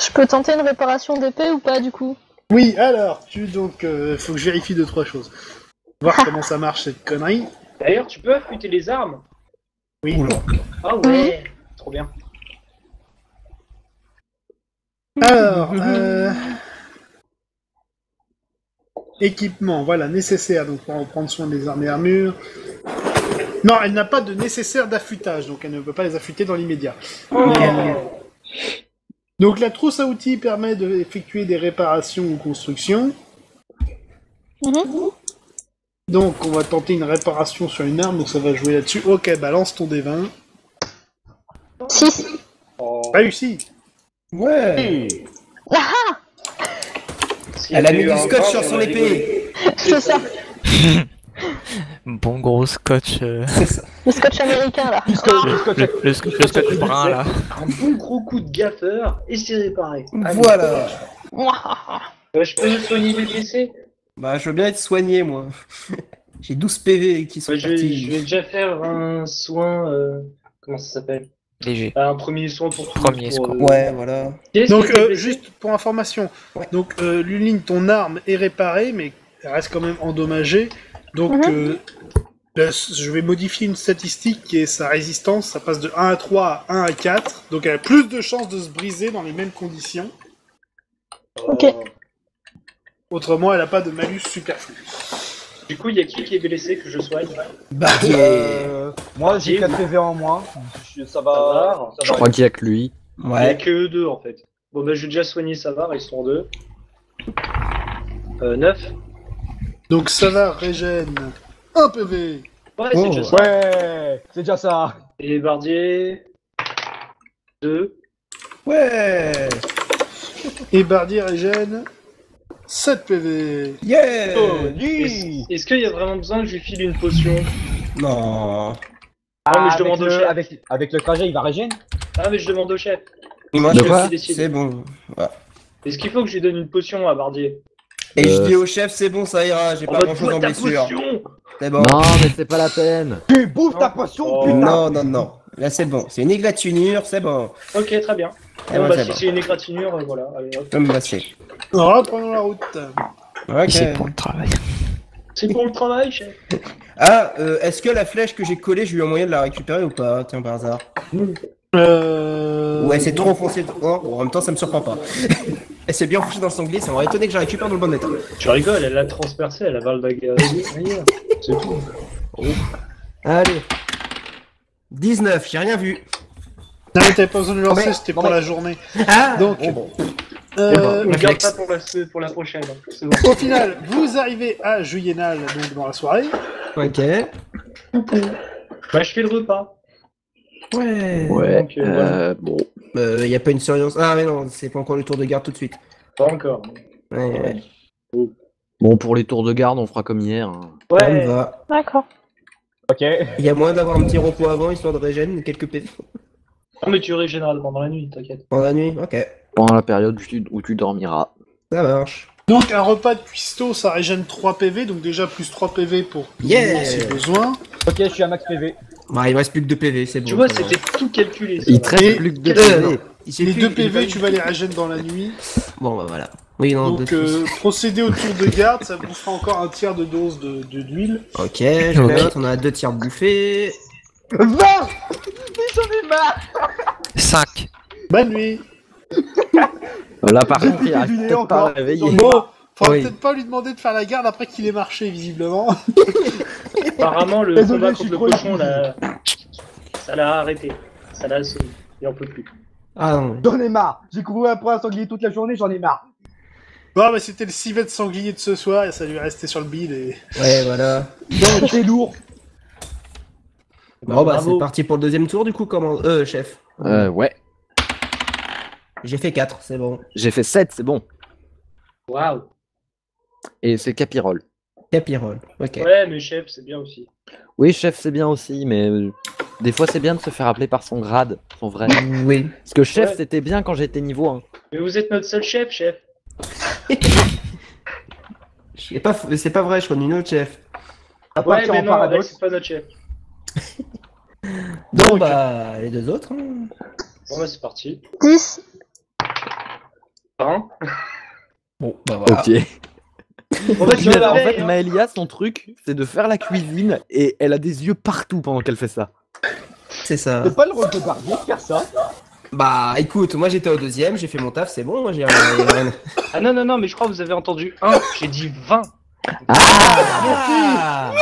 Je peux tenter une réparation d'épée ou pas du coup? Oui, alors, faut que je vérifie 2-3 choses. Voir comment ça marche cette connerie. D'ailleurs, tu peux affûter les armes. Oui. Ah ouais. Trop bien. Alors, équipement, voilà, nécessaire, donc pour en prendre soin des armes et armures. Non, elle n'a pas de nécessaire d'affûtage, donc elle ne peut pas les affûter dans l'immédiat. Donc la trousse à outils permet d'effectuer des réparations ou constructions. Donc on va tenter une réparation sur une arme, donc ça va jouer là-dessus. Ok, balance ton D20. 6. Réussi. ouais. S'il y Elle a avait mis eu du un scotch bras, sur on son aurait rigolé. épée. C'est ça. Bon gros scotch. C'est ça. Le scotch américain là. Le scotch brun là. Un bon gros coup de gaffeur et c'est réparé. Allez. Voilà. Je peux soigner les blessés. Bah, je veux bien être soigné, moi. J'ai 12 PV qui sont Je vais partis. déjà faire un soin. Comment ça s'appelle? Léger. Un premier soin pour tout. Premier pour, soin. Ouais, voilà. Qu'est-ce Donc que t'es blessé juste pour information, Ouais. donc Luline, ton arme est réparée, mais elle reste quand même endommagée. Donc je vais modifier une statistique qui est sa résistance, ça passe de 1 à 3 à 1 à 4, donc elle a plus de chances de se briser dans les mêmes conditions. Ok. Autrement, elle n'a pas de malus superflu. Du coup, il y a qui est blessé que je soigne? Bardier. Moi j'ai 4 PV en moins. Ça va. Je crois qu'il y a que lui. Il y a Ouais. que eux deux en fait. Bon bah je vais déjà soigner Savard, ils sont deux. 9. Donc ça va, régène 1 PV. Ouais, c'est Oh. déjà ça. Ouais, c'est déjà ça. Et Bardier. 2. Ouais. Et Bardier régène 7 PV. Yeah. Est-ce qu'il y a vraiment besoin que je lui file une potion? Non. Ah, mais je demande au chef. Avec le trajet, il va régénérer. Ah mais je demande au chef. Moi, De je quoi Qui décide. c'est bon. Voilà. Est-ce qu'il faut que je lui donne une potion à Bardier? Et je dis au chef, c'est bon, ça ira, j'ai En pas mode grand chose en ta blessure. potion. C'est bon. Non, mais c'est pas la peine. Tu bouffes ta potion, Oh. putain. Non, non, non. Là, c'est bon. C'est une égratignure, c'est bon. Ok, très bien. Eh Bon, ben, bah c'est si bon. c'est une égratignure, voilà. Allez, hop. Comme c'est. Reprenons la route. Ok. C'est pour le travail. C'est pour le travail, chef. Ah, est-ce que la flèche que j'ai collée, j'ai eu un moyen de la récupérer ou pas? Tiens, par hasard. Ouais, c'est trop enfoncé. Oh, bon, en même temps, ça me surprend pas. Elle s'est bien enfoncée dans le sanglier, ça m'aurait étonné que je la récupère dans le bon état. Tu rigoles, elle l'a transpercé, elle a le bagarre. C'est tout. Allez. 19, j'ai rien vu. Non mais t'avais pas besoin de le lancer, mais- c'était non, pour mais- la journée. Ah, Donc, bon. On garde Flex. ça pour la prochaine. hein. C'est bon. Au final, vous arrivez à Juyenal donc dans la soirée. Ok. Bah, je fais le repas. Ouais. Ouais, Donc, voilà. bon. Y a pas une surveillance. Ah, mais non, c'est pas encore le tour de garde tout de suite. Pas encore. Ouais, ouais. Bon, pour les tours de garde, on fera comme hier. Hein. Ça me Ouais. va. D'accord. Ok. Y a moyen d'avoir un petit repos avant, histoire de régène, quelques PV. Non, mais tu régénéreras pendant la nuit, t'inquiète. Pendant la nuit. Ok. Pendant la période où tu dormiras. Ça marche. Donc un repas de cuistot, ça régène 3 PV, donc déjà plus 3 PV pour Yeah. si besoin. Ok, je suis à max PV. Bah, il me reste plus que 2 PV, c'est bon. Tu vois, ça va. c'était tout calculé. Ça, Il là. te reste plus que 2 non. PV. Il s'est Les plus- 2 il PV, va- tu vas les régènes dans la nuit. Bon, bah voilà. Oui, non, Donc procéder au tour de garde, ça vous fera encore un tiers de dose d'huile. Ok, je Ok. note, on a 2 tiers de bouffée. 5. Bonne nuit. Là, par contre, il arrive deviné peut-être pas à encore. le réveiller. Bon, faudra Oui. peut-être pas lui demander de faire la garde après qu'il ait marché, visiblement. Apparemment, le Désolé, combat je suis contre trop le cochon, ça l'a arrêté. Ça l'a assommé. Il en peut plus. Ah non. J'en ai marre. J'ai couru après un sanglier toute la journée, j'en ai marre. Bon, bah c'était le civet de sanglier de ce soir, et ça lui est resté sur le bide, et... Ouais, voilà. Non, c'est lourd. Bon, bah, bravo. c'est parti pour le deuxième tour, du coup, comment. Chef. Ouais. J'ai fait 4, c'est bon. J'ai fait 7, c'est bon. Waouh. Et c'est Capirol. Capirol, ok. Ouais, mais chef, c'est bien aussi. Oui, chef, c'est bien aussi, mais des fois, c'est bien de se faire appeler par son grade, son vrai. Oui. Parce que chef, Ouais. c'était bien quand j'étais niveau 1. Mais vous êtes notre seul chef, chef. C'est pas vrai, je connais une autre chef. Ouais, mais en non, paradoxe. Alex, c'est pas notre chef. Bon, bah, les deux autres. Hein. Bon, bah, c'est parti. 10. Hein Bon, bah voilà. Ok. On va se En réveiller, fait, hein. Maëlia, son truc, c'est de faire la cuisine et elle a des yeux partout pendant qu'elle fait ça. C'est ça. C'est pas le rôle de Barbier de faire ça. Bah, écoute, moi j'étais au deuxième, j'ai fait mon taf, c'est bon, moi j'ai rien. Ah non, non, non, mais je crois que vous avez entendu 1, j'ai dit 20. Ah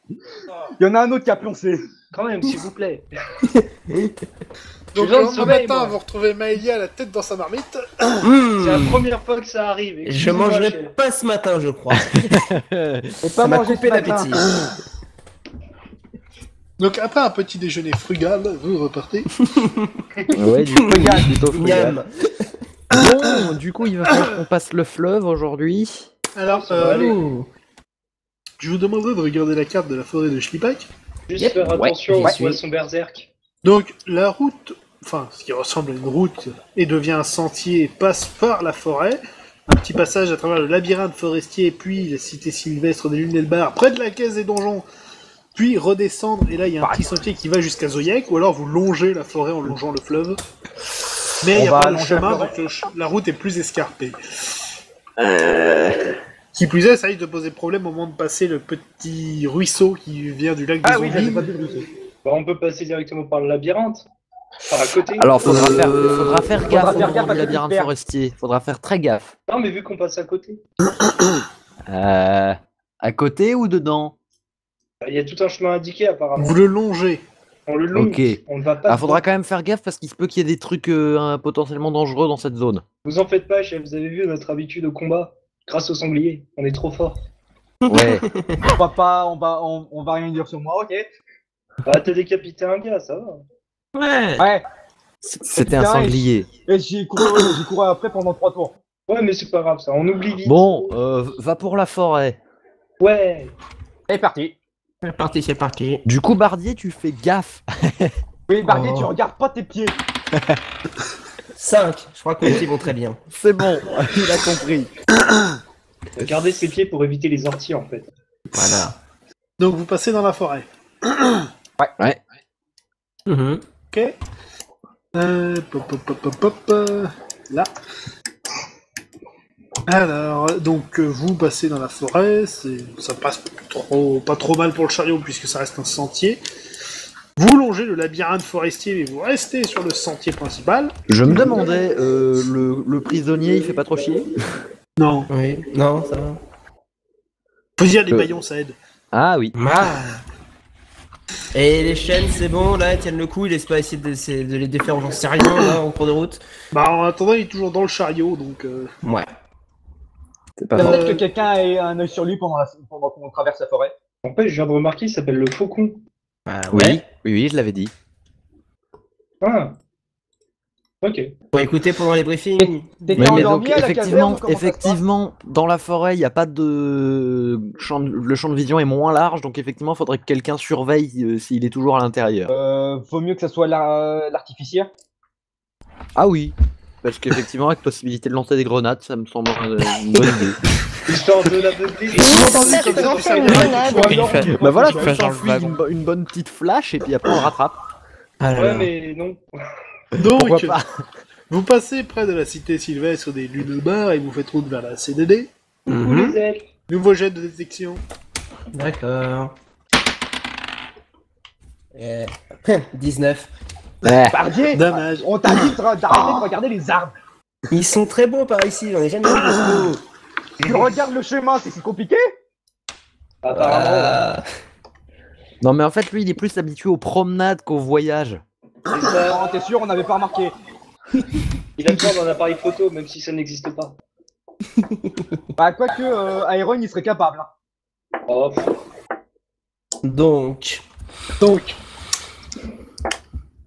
Il y en a un autre qui a ploncé. Quand même, s'il vous plaît. Donc besoin de le sommeil, matin, moi. vous retrouvez Maëlia la tête dans sa marmite. Mmh. C'est la première fois que ça arrive. Je Excusez-moi, mangerai chef. pas ce matin, je crois. Et Ça pas m'a manger coupé ce matin. l'appétit. Donc après un petit déjeuner frugal, vous repartez. Ouais, du coup, il est plutôt frugal. Miam. Bon, du coup, il va falloir qu'on passe le fleuve aujourd'hui. Alors, Ça va aller. Oh. je vous demanderai de regarder la carte de la forêt de Schlipak. Juste Yep. faire attention Ouais, aux j'y suis. poissons berserk. Donc la route, enfin ce qui ressemble à une route et devient un sentier, passe par la forêt. Un petit passage à travers le labyrinthe forestier, puis la cité sylvestre des lunes et le bar, près de la caisse des donjons. Puis redescendre, et là il y a un petit sentier qui va jusqu'à Zoyek, ou alors vous longez la forêt en longeant le fleuve. Mais il On n'y a va pas le longer la chemin, forêt. donc la route est plus escarpée. Qui plus est, ça risque de poser problème au moment de passer le petit ruisseau qui vient du lac des Ah oui, j'avais zombies. pas vu le ruisseau. Bah, on peut passer directement par le labyrinthe. Par à côté. Alors, faudra faire gaffe au faire moment gaffe du à ce labyrinthe qui se perd. forestier. Faudra faire très gaffe. Non, mais vu qu'on passe à côté. À côté ou dedans? Il y a tout un chemin indiqué apparemment. Vous le longez. On le longe. Ok. On ne va pas. Ah, faudra quand même faire gaffe parce qu'il se peut qu'il y ait des trucs potentiellement dangereux dans cette zone. Vous en faites pas, chef. Vous avez vu notre habitude au combat. Grâce au sanglier. On est trop fort. Ouais. On va pas, on va rien dire sur moi, ok. Bah, t'as décapité un gars, ça va. Ouais. Ouais. C'était un sanglier. Et j'ai couru après pendant 3 tours. Ouais, mais c'est pas grave, ça. On oublie vite. Bon, va pour la forêt. Ouais. C'est parti. C'est parti, c'est parti. Du coup, Bardier, tu fais gaffe. Oui, Barbier, Oh. tu regardes pas tes pieds. 5. Je crois que mes pieds vont très bien. C'est bon, il a compris. Gardez ses pieds pour éviter les orties, en fait. Voilà. Donc vous passez dans la forêt. Ouais. Mhm. Ok. Là. Alors, donc vous passez dans la forêt, ça passe pas trop mal pour le chariot puisque ça reste un sentier. Vous longez le labyrinthe forestier mais vous restez sur le sentier principal. Je me demandais, le prisonnier, il fait pas trop chier? Non. Oui. Non, ça va. Faut dire les baillons ça aide. Ah oui. Ah. Et les chaînes, c'est bon, là, ils tiennent le coup, ils laissent pas essayer de les défaire, j'en sais rien, là, en cours de route. Bah en attendant il est toujours dans le chariot donc... Ouais. C'est pas Peut-être fort. que quelqu'un ait un œil sur lui pendant qu'on traverse la forêt. En fait, je viens de remarquer, il s'appelle le faucon. Bah, Oui, oui, je l'avais dit. Ah. Ok. Faut écouter pendant les briefings. T'étais Mais donc, endormi à la caverne, comment ça se passe effectivement, dans la forêt, il n'y a pas de le champ de vision est moins large, donc effectivement, il faudrait que quelqu'un surveille s'il est toujours à l'intérieur. Vaut mieux que ça soit l'artificier. Ah oui, parce qu'effectivement, avec possibilité de lancer des grenades, ça me semble une bonne idée. Histoire de l'aveugler. C'est une grenade. Une fois- Bah voilà, une tu fois dans le s'enfuis wagon. une bonne petite flash et puis après on le rattrape. Ah là Ouais, là. mais non. Pourquoi Donc, pas? vous passez près de la cité sylvestre des Lunebar et vous faites route vers la CDD. Ou Mhm. les ailes. Nouveau jet de détection. D'accord. 19. Ouais. Barbier, Dommage. on t'a dit d'arrêter de regarder les arbres. Ils sont très beaux par ici, j'en ai jamais vu de beaux. Tu regardes le chemin, c'est si compliqué. Apparemment, Non mais en fait, lui, il est plus habitué aux promenades qu'aux voyages. c'est ça. Oh, t'es sûr, on n'avait pas remarqué. Il a besoin d'un appareil photo, même si ça n'existe pas. Bah, quoique, Iron, il serait capable. Hein. Oh, pff. Donc, Donc,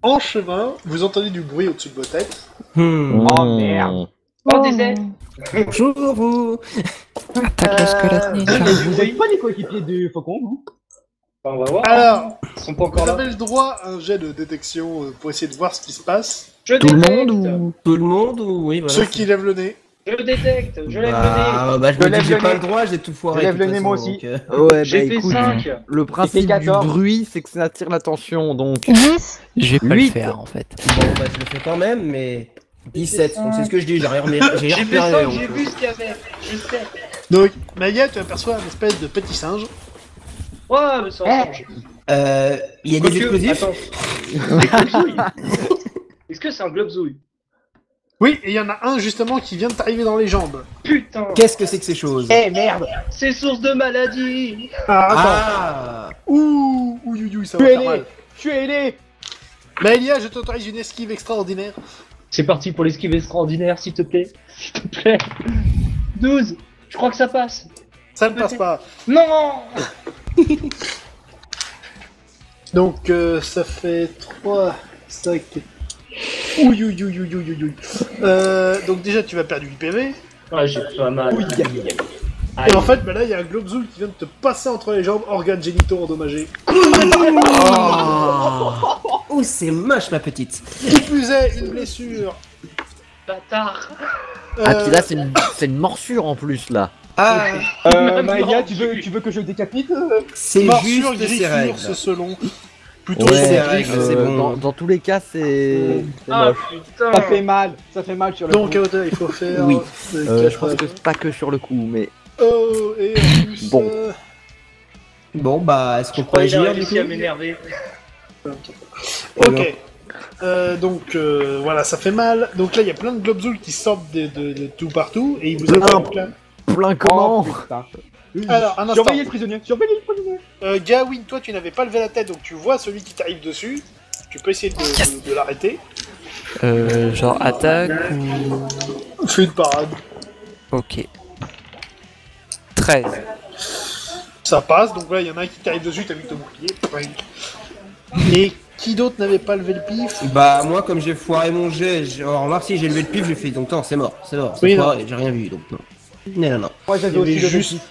en chemin, vous entendez du bruit au-dessus de vos têtes. Oh merde. Oh, désert. Bonjour vous. Attaque le squelette ninja. Vous êtes pas les coéquipiers du faucon, vous? On va voir. Alors, Ils sont pas vous encore là. avez le droit à un jet de détection pour essayer de voir ce qui se passe. Je Tout le détecte. monde ou Tout le monde ou oui voilà. Ceux qui lèvent le nez. Je détecte. Je lève le Bah je Je me dis lève que j'ai le pas nez. le droit, j'ai tout foiré. Je lève de toute le nez, façon, moi aussi. donc, Ouais, nez. bah J'ai fait écoute, 5. le principe du 14. bruit, c'est que ça attire l'attention, donc... 10. Je vais pas le 8. faire en fait. Bon bah je le fais quand même, mais 17, donc c'est ce que je dis, j'ai rien J'ai fait repéré. 5, donc, j'ai vu ce qu'il y avait. Je sais. Donc, Maya, tu aperçois une espèce de petit singe. Ouais, mais ça change. Il y a des explosifs. Attends. Des globzouilles. Est-ce que c'est un globzouille? Oui, et il y en a un justement qui vient de t'arriver dans les jambes. Putain. Qu'est-ce que c'est que ces choses? Eh merde. C'est source de maladie. Ah, attends. Ah Ouh, ça va faire Tuez-les. mal. Tuez-les. Maëlia, je t'autorise une esquive extraordinaire. C'est parti pour l'esquive extraordinaire, s'il te plaît. S'il te plaît. 12. Je crois que ça passe. Ça ne passe pas. Non. Donc, ça fait 3, 5... Ouh. Donc déjà, tu vas perdre 8 PV. Ouais, j'ai pas mal. Et en fait, bah là, il y a un Globzoul qui vient de te passer entre les jambes, organes génitaux endommagés. Oh c'est moche ma petite. Qui plus est, une blessure. Bâtard. Ah, puis là, c'est une morsure en plus, là. Ah Maïa, tu veux que je décapite c'est Morsure, juste de ces griffure, règles. c'est selon. Plutôt Ouais, c'est selon. vrai que c'est bon. dans tous les cas, c'est Ah moche. putain. Ça fait mal sur le Donc, coup. à hauteur, il faut faire. Oui. Je pense que c'est pas que sur le coup, mais... Oh, et en plus. Bon. Bon bah est-ce qu'on Je peut crois qu'il a agir du réussi coup? à m'énerver. Ok. Donc voilà, ça fait mal. Donc là, il y a plein de Globzouls qui sortent de tout partout et ils vous attaquent. Donc là. Plein comment Oh, putain. Alors, un instant. Surveillez le prisonnier. Surveillez le prisonnier. Gawain, toi, tu n'avais pas levé la tête, donc tu vois celui qui t'arrive dessus. Tu peux essayer de l'arrêter. Genre attaque ou... Fais une parade. Ok. 13. Ça passe, donc là, il y en a un qui t'arrive dessus, t'as vu ton bouclier. Et qui d'autre n'avait pas levé le pif? Bah moi comme j'ai foiré mon jet, remarque si j'ai levé le pif, j'ai fait donc non c'est mort, c'est Oui, foiré, j'ai rien vu donc non. Non. Moi j'avais Il y avait aussi le juste-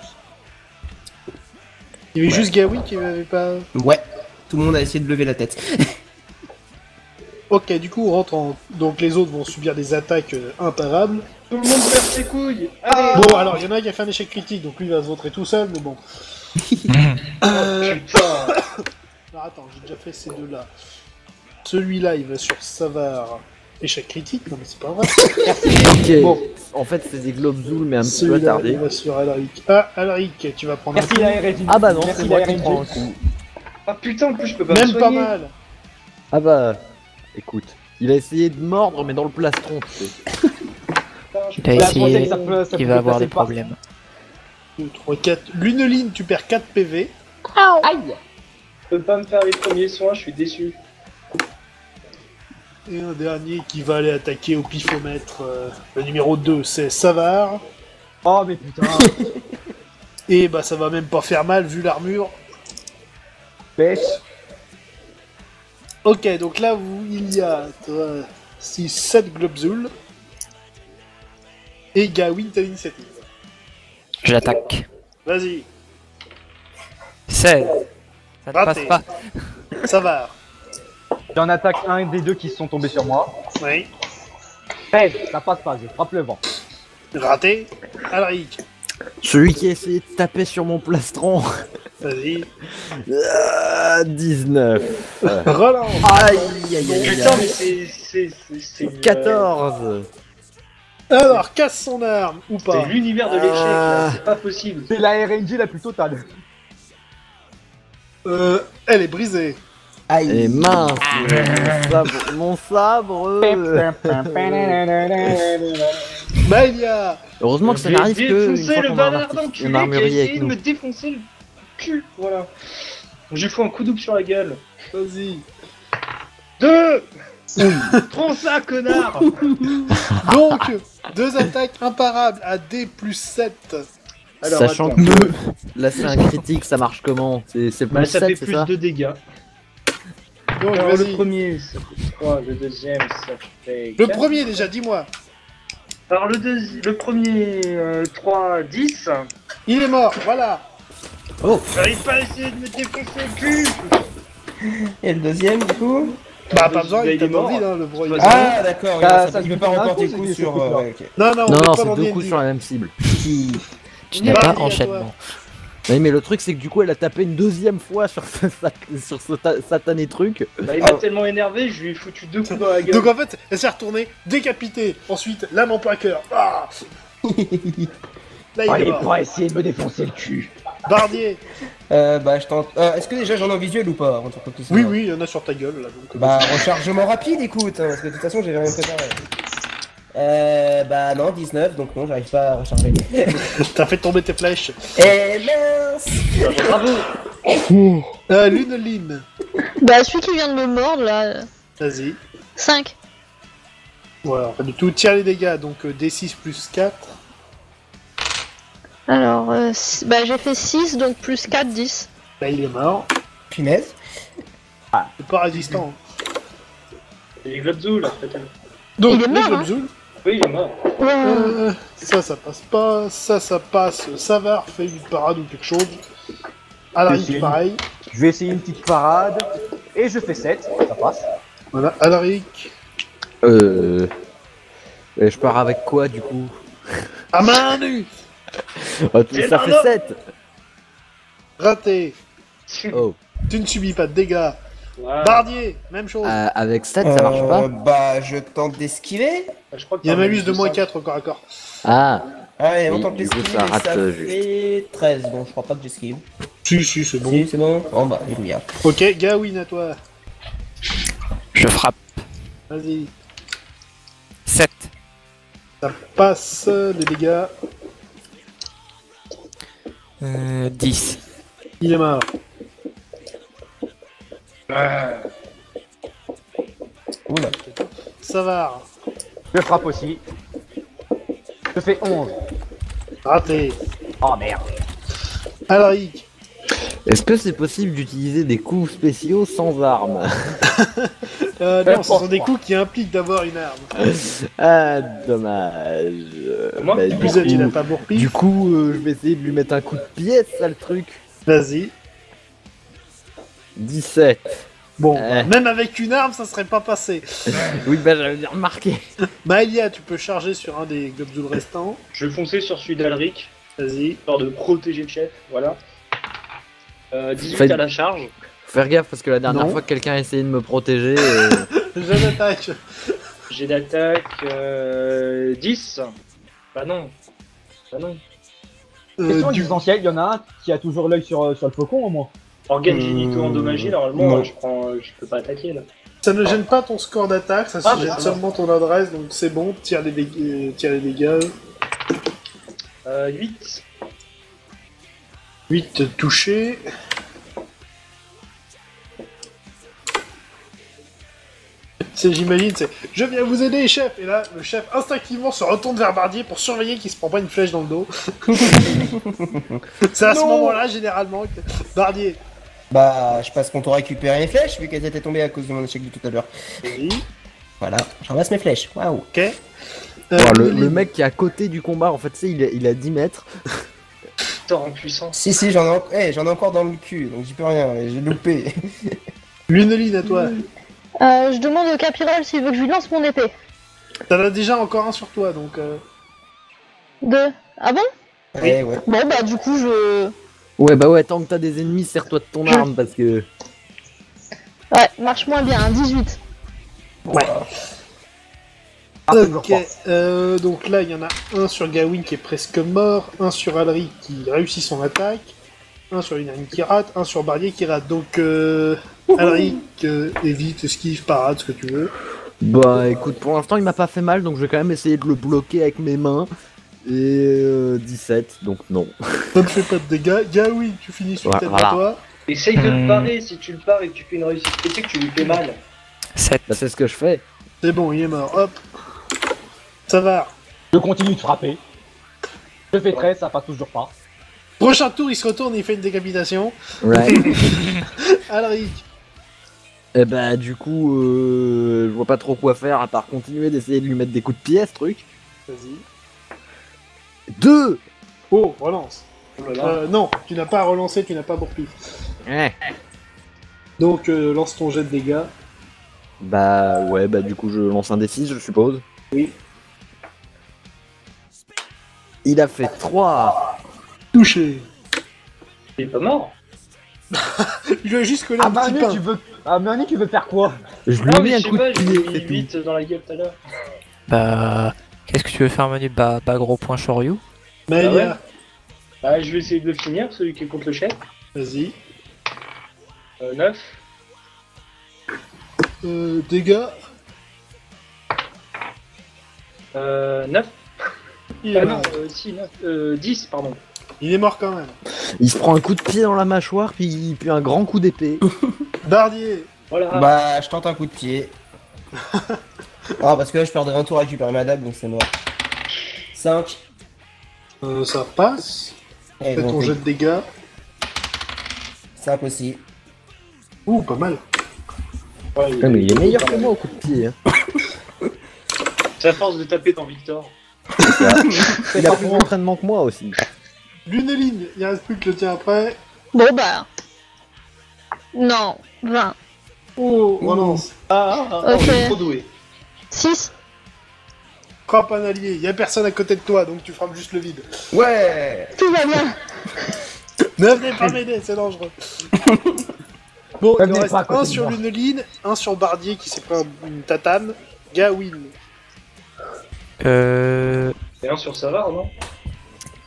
Il y avait juste Gawain qui n'avait pas... Ouais, tout le monde a essayé de lever la tête. Ok, du coup, on rentre en... Donc les autres vont subir des attaques imparables. Tout le monde perd ses couilles. Allez. Bon, alors, il y en a un qui a fait un échec critique, donc lui, il va se voter tout seul, mais bon. Putain. Alors, attends, j'ai déjà fait ces deux-là. Celui-là, il va sur Savard. Échec critique? Non, mais c'est pas vrai. Ok. Bon. En fait, c'est des Globzouls, mais un petit peu Celui-là, attardés. il va sur Alaric. Ah, Alaric, tu vas prendre Merci un la coup. RNG. Ah bah non, Merci c'est moi la qui RNG. prends un coup. Ah putain, en plus, je peux pas me Même pas soigner. mal. Ah bah... Écoute, il a essayé de mordre, mais dans le plastron, tu sais. Il a Là, je pensais essayé, que ça il pouvait va avoir passer des par- problèmes. 2, 3, 4. Luneline, tu perds 4 PV. Aïe. Je peux pas me faire les premiers soins, je suis déçu. Et un dernier qui va aller attaquer au pifomètre. Le numéro 2, c'est Savard. Oh mais putain. Et bah, ça va même pas faire mal vu l'armure. Pêche. Ok, donc là, il y a 6, 7 Globzouls. Et Gawain, t'as l'initiative. J'attaque. Vas-y, 16. Ça ne Raté. passe pas. Savard. J'en attaque un des deux qui sont tombés sur moi. Oui. 13, ça passe pas, je frappe le vent. Raté. Alaric. Celui qui a essayé de taper sur mon plastron. Vas-y. 19. Relance. Aïe, aïe, aïe, Putain, mais aïe. c'est... 14. Alors, casse son arme, ou C'est pas. l'univers de l'échec, là, c'est pas possible. C'est la RNG la plus totale. Elle est brisée. Et Aïe. mince, mon sabre. Maëlia. Heureusement que ça J'ai n'arrive que une défoncé fois le qu'on a un bâtard artiste- d'enculé une qui a armurerie essayé avec de nous. me défoncer le cul, voilà. J'ai fait un coup double sur la gueule. Vas-y. 2. Prends ça, connard. Donc, 2 attaques imparables à D plus 7. Alors, Sachant attends. que là c'est un critique, ça marche comment? C'est Bah, plus ça 7, fait c'est plus ça? de dégâts. Donc, Alors, le vas-y. premier, ça fait 3, le deuxième, ça fait Le 4. premier, déjà, dis-moi. Alors, le premier, 3, 10. Il est mort, voilà. J'arrive pas à essayer de me défoncer le cul. Et le deuxième, du coup? Bah, pas besoin, il est tape dans mort. le vide, hein, le bro. il est Ah, Ah, d'accord, Ça, ça, ça il se peut pas fait d'un remporter coup, le coup c'est sur. des coups, ouais, ok. Non, non, on Non, met non, pas c'est dans deux D&D, coups sur la même cible. Qui... Tu n'as Vas-y, pas à toi. enchaînement. Oui, mais le truc, c'est que du coup, elle a tapé une deuxième fois sur ce satané truc. Bah, il m'a tellement énervé, je lui ai foutu 2 coups dans la gueule. Donc en fait, elle s'est retournée, décapitée, ensuite lame en plein cœur. Ah Là, il est mort. essayer de me défoncer le cul. Bardier. Bah, je tente. Est-ce que déjà j'en ai en visuel ou pas avant de faire tout ça Oui, oui, il y en a sur ta gueule, là. Donc, Bah, rechargement rapide, écoute, hein, parce que de toute façon, j'avais rien préparé. Bah non, 19, donc non, j'arrive pas à recharger. t'as fait tomber tes flèches. Eh mince! Bravo. Luneline. Bah, celui qui vient de me mordre là. Vas-y. 5. Voilà, pas du tout. Tire les dégâts, donc D6 plus 4. Alors, bah, j'ai fait 6, donc plus 4, 10. Là, il est mort. Punaise. C'est pas résistant. Il est Globzou, là, peut-être. Donc, Il est mort, les hein. Globzouls. Oui, il est mort. Ouais. Ça passe pas. Ça passe. Savard fait une parade ou quelque chose. Alaric, Essaye. pareil. Je vais essayer une petite parade. Et je fais 7, ça passe. Voilà, Alaric. Et je pars avec quoi, du coup? À main nue. Ça fait 7. Raté. Oh. Tu ne subis pas de dégâts. Voilà. Bardier, même chose. Avec 7, ça marche pas? Bah, je tente d'esquiver. Je crois que Il y a t'en un as malus de moins 5. 4 encore à corps. Ah. Allez, on Oui, tente du coup, d'esquiver, ça rate, ça juste. fait 13, bon, je crois pas que j'esquive. Si, c'est bon. Si, c'est bon? Bon, bah, alléluia. Ok, Gawain, à toi. Je frappe. Vas-y. 7. Ça passe les dégâts. 10. Il est mort. Oula. Savard. Je frappe aussi. Je fais 11. Raté. Oh merde. Alaric. Est-ce que c'est possible d'utiliser des coups spéciaux sans armes? Non, ce sont des coups qui impliquent d'avoir une arme. Ah, dommage. Moi, Bah, Vous êtes, il a pas bourpif. du coup, je vais essayer de lui mettre un coup de pied, c'est ça le truc. Vas-y. 17. Bon, Eh. même avec une arme, ça serait pas passé. Oui, bah j'avais bien remarqué. Maëlia, tu peux charger sur un des Globzouls restants. Je vais foncer sur celui d'Alric, Vas-y. histoire de protéger le chef, voilà. 18 Faites- à la charge. Faut faire gaffe parce que la dernière Non. fois que quelqu'un a essayé de me protéger. J'ai d'attaque. J'ai d'attaque 10. Bah non. Bah non. Question Du- existentielle, il y en a un qui a toujours l'œil sur le faucon au moins. Organe génitaux endommagés, normalement, non. je peux pas attaquer là. Ça ne gêne pas ton score d'attaque, ça Ah, se gêne bah, seulement ton adresse, donc c'est bon, tire les dégâts. 8. 8 touchés. J'imagine, c'est je viens vous aider, chef. Et là, le chef instinctivement se retourne vers Bardier pour surveiller qu'il se prend pas une flèche dans le dos. C'est à ce Non. moment-là, généralement, que Bardier. Bah, je passe qu'on t'aura récupéré les flèches, vu qu'elles étaient tombées à cause de mon échec de tout à l'heure. Oui, Voilà, je ramasse mes flèches. Waouh. ok. Alors, le Méline. mec qui est à côté du combat, en fait, tu sais, il a 10 mètres. Sort en puissance. Si, j'en ai encore dans le cul, donc j'y peux rien, j'ai loupé. Luneline, à toi. Je demande au Capirol s'il veut que je lui lance mon épée. T'en as déjà encore un sur toi, donc... 2. Ah bon? Ouais, ouais. Bon, bah, du coup, je. Ouais, bah ouais, tant que t'as des ennemis, serre-toi de ton arme parce que. Ouais, marche moins bien, hein, 18. Ouais. Ah, toujours Ok, pas. donc là il y en a un sur Gawain qui est presque mort, un sur Alric qui réussit son attaque, un sur Luneline qui rate, un sur Bardier qui rate. Donc Alric évite, esquive, parade, ce que tu veux. Bah écoute, pour l'instant, il m'a pas fait mal, donc je vais quand même essayer de le bloquer avec mes mains. Et 17, donc non. Ça ne fait pas de dégâts. Gawain, tu finis sur tête Voilà. à toi. Essaye de le parer, si tu le pares et que tu fais une réussite critique, tu lui fais mal. 7. Bah c'est ce que je fais. C'est bon, il est mort. Hop. Ça va. Je continue de frapper. Je fais 13, ça passe toujours pas. Prochain tour, il se retourne et il fait une décapitation. Ouais. Alric. Et bah du coup, je vois pas trop quoi faire à part continuer d'essayer de lui mettre des coups de pied à ce truc. Vas-y. 2. Oh, relance. Oh là là. Non, tu n'as pas à relancer, tu n'as pas bourpif. Donc lance ton jet de dégâts. Bah ouais, bah du coup je lance un D6 je suppose. Oui. Il a fait 3. Touché. Il est pas mort. Il lui a juste collé un petit pain. Mérni, tu veux faire quoi? Je lui Non, ai mis mais un je sais coup de pas, j'ai pied, mis c'est tout. 8 dans la gueule tout à l'heure. Bah, qu'est-ce que tu veux faire, Manu? Bah, gros point Shoryu. Maya, Ah ouais. Bah, je vais essayer de le finir, celui qui est contre le chef. vas-y. 9. Dégâts. 9. Il est Ah non, mort. si, 9. 10, pardon. Il est mort quand même. Il se prend un coup de pied dans la mâchoire puis un grand coup d'épée. Bardier. Voilà. Bah, je tente un coup de pied. Ah, parce que là, je perdrai un tour à récupérer ma dague, donc c'est mort. 5. Ça passe. Et Fais ton donc, jet de dégâts. 5 aussi. Ouh, pas mal. Ouais, Ouais, mais il est meilleur que moi au coup de pied. Hein. C'est à force de taper dans Victor. Il a plus d'entraînement que moi aussi. Luneline, il reste plus que le tien après. Bon bah. Non, 20. Oh, relance. Ok. il est trop doué. 6. Frappe un allié. Y a personne à côté de toi, donc tu frappes juste le vide. Ouais. Tout va bien. Ne venez pas m'aider, c'est dangereux. Bon, Ne il en venez reste pas à côté un de sur moi. Luneline, un sur Bardier qui s'est pris une tatane. Gawain. Et un sur Savard, non?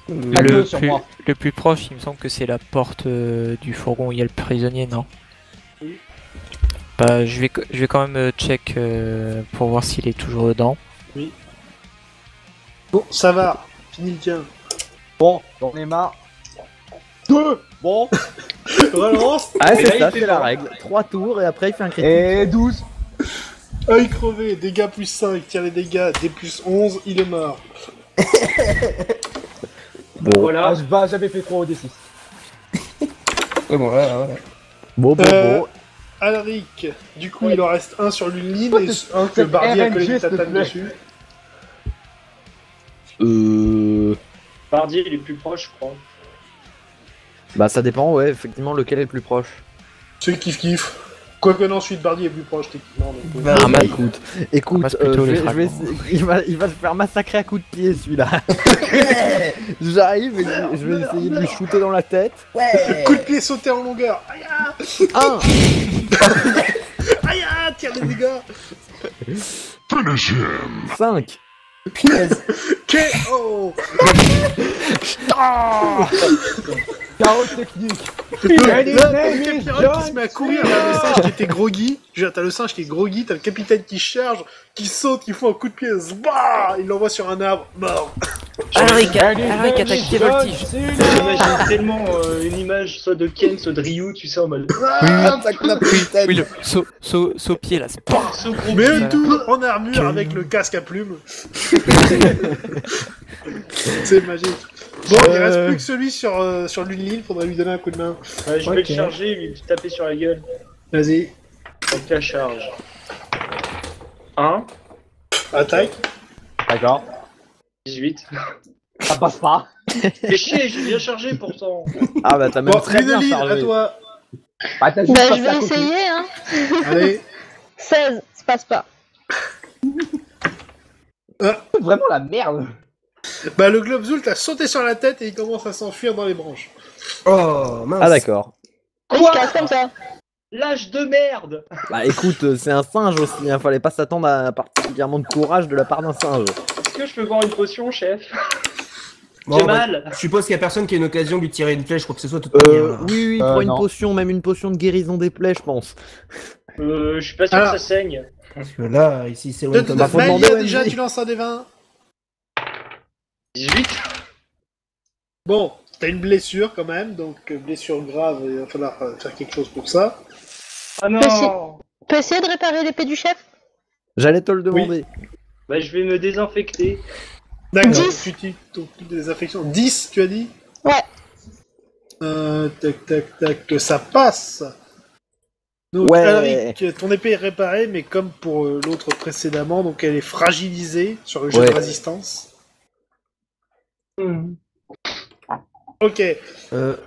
Pas Le deux sur plus, moi. le plus proche, il me semble que c'est la porte du fourgon où il y a le prisonnier, non? Oui. Bah, je vais quand même check pour voir s'il est toujours dedans. Bon, ça va. Fini le tien. Bon, j'en ai marre. 2. Bon. Relance. Ah Mais là, c'est il ça, fait c'est la pas. règle. 3 tours et après il fait un critique. Et 12. Œil crevé, dégâts plus 5, tire les dégâts, D plus 11, il est mort. Bon, Voilà. Ah, bah, j'avais fait 3 au D6. Ouais, bon, voilà. bon. Alric, du coup Ouais. il en reste un sur Luneline et un que cette Bardier a collé RNG, une s'il te tatane plaît. dessus. Bardier, il est plus proche, je crois. Bah ça dépend, ouais, effectivement, lequel est le plus proche. C'est le kiff-kiff. Quoique non, celui de Bardier est plus proche techniquement. Donc, Bah, Ah, bah, écoute, ramasse plutôt les je vais fragments. il va se faire massacrer à coups de pied celui-là. J'arrive et je vais essayer de lui shooter dans la tête. ouais. coup de pied sauté en longueur. Aïe, 1. aïe, tire les dégâts. 5. Punaise. KO. Carotte technique. Là, Allez, t'as le allez, capitaine qui se met à courir, là, le singe qui était groggy. T'as le singe qui est groggy, t'as le capitaine qui charge, qui saute, qui fout un coup de pied, zbah, il l'envoie sur un arbre, mort. Alric, Allez, attaque tes allez, voltiges. J'imagine tellement une image soit de Ken, soit de Ryu, tu sais, en mode. Attaque la putain. Oui, le saut pied là, c'est pas. Ce gros Mais coup. tout en armure avec le casque à plumes. C'est magique. Bon, il reste plus que celui sur Luneline, faudrait lui donner un coup de main. Ouais, je vais Ok. le charger et lui taper sur la gueule. Vas-y, Donc la charge. 1, attaque. D'accord. 18. Ça passe pas. Fais chier, j'ai bien chargé pourtant. Ah bah t'as même Bon, très bien Luneline, à chargé. toi. Bah, t'as juste Bah, passé je à vais côté. essayer, hein. Allez. 16, ça passe pas. Vraiment la merde. Bah, le Globzult a sauté sur la tête et il commence à s'enfuir dans les branches. Oh, mince. Ah d'accord. Il se casse comme ça. Lâche de merde. Bah écoute, c'est un singe aussi, hein, fallait pas s'attendre à particulièrement de courage de la part d'un singe. Est-ce que je peux voir une potion, chef? Bon, J'ai bah, mal. je suppose qu'il y a personne qui a une occasion de lui tirer une flèche, quoi que ce soit, de toute manière. là. Oui, prends une non. potion, même une potion de guérison des plaies, je pense. Je suis pas sûr Alors. que ça saigne. Parce que là, ici, c'est loin comme bah, faut ça. demander au déjà, MJ. tu lances un des 20. 18. Bon, t'as une blessure quand même, donc blessure grave, il va falloir faire quelque chose pour ça. Ah non. Tu peux essayer de réparer l'épée du chef? J'allais te le demander. Bah je vais me désinfecter. D'accord, 10. tu utilises ton truc de désinfection. 10, tu as dit? Ouais. Tac, tac, tac, ça passe. Donc, Ouais. Alric, ton épée est réparée, mais comme pour l'autre précédemment, donc elle est fragilisée sur le jet Ouais. de résistance. Ok.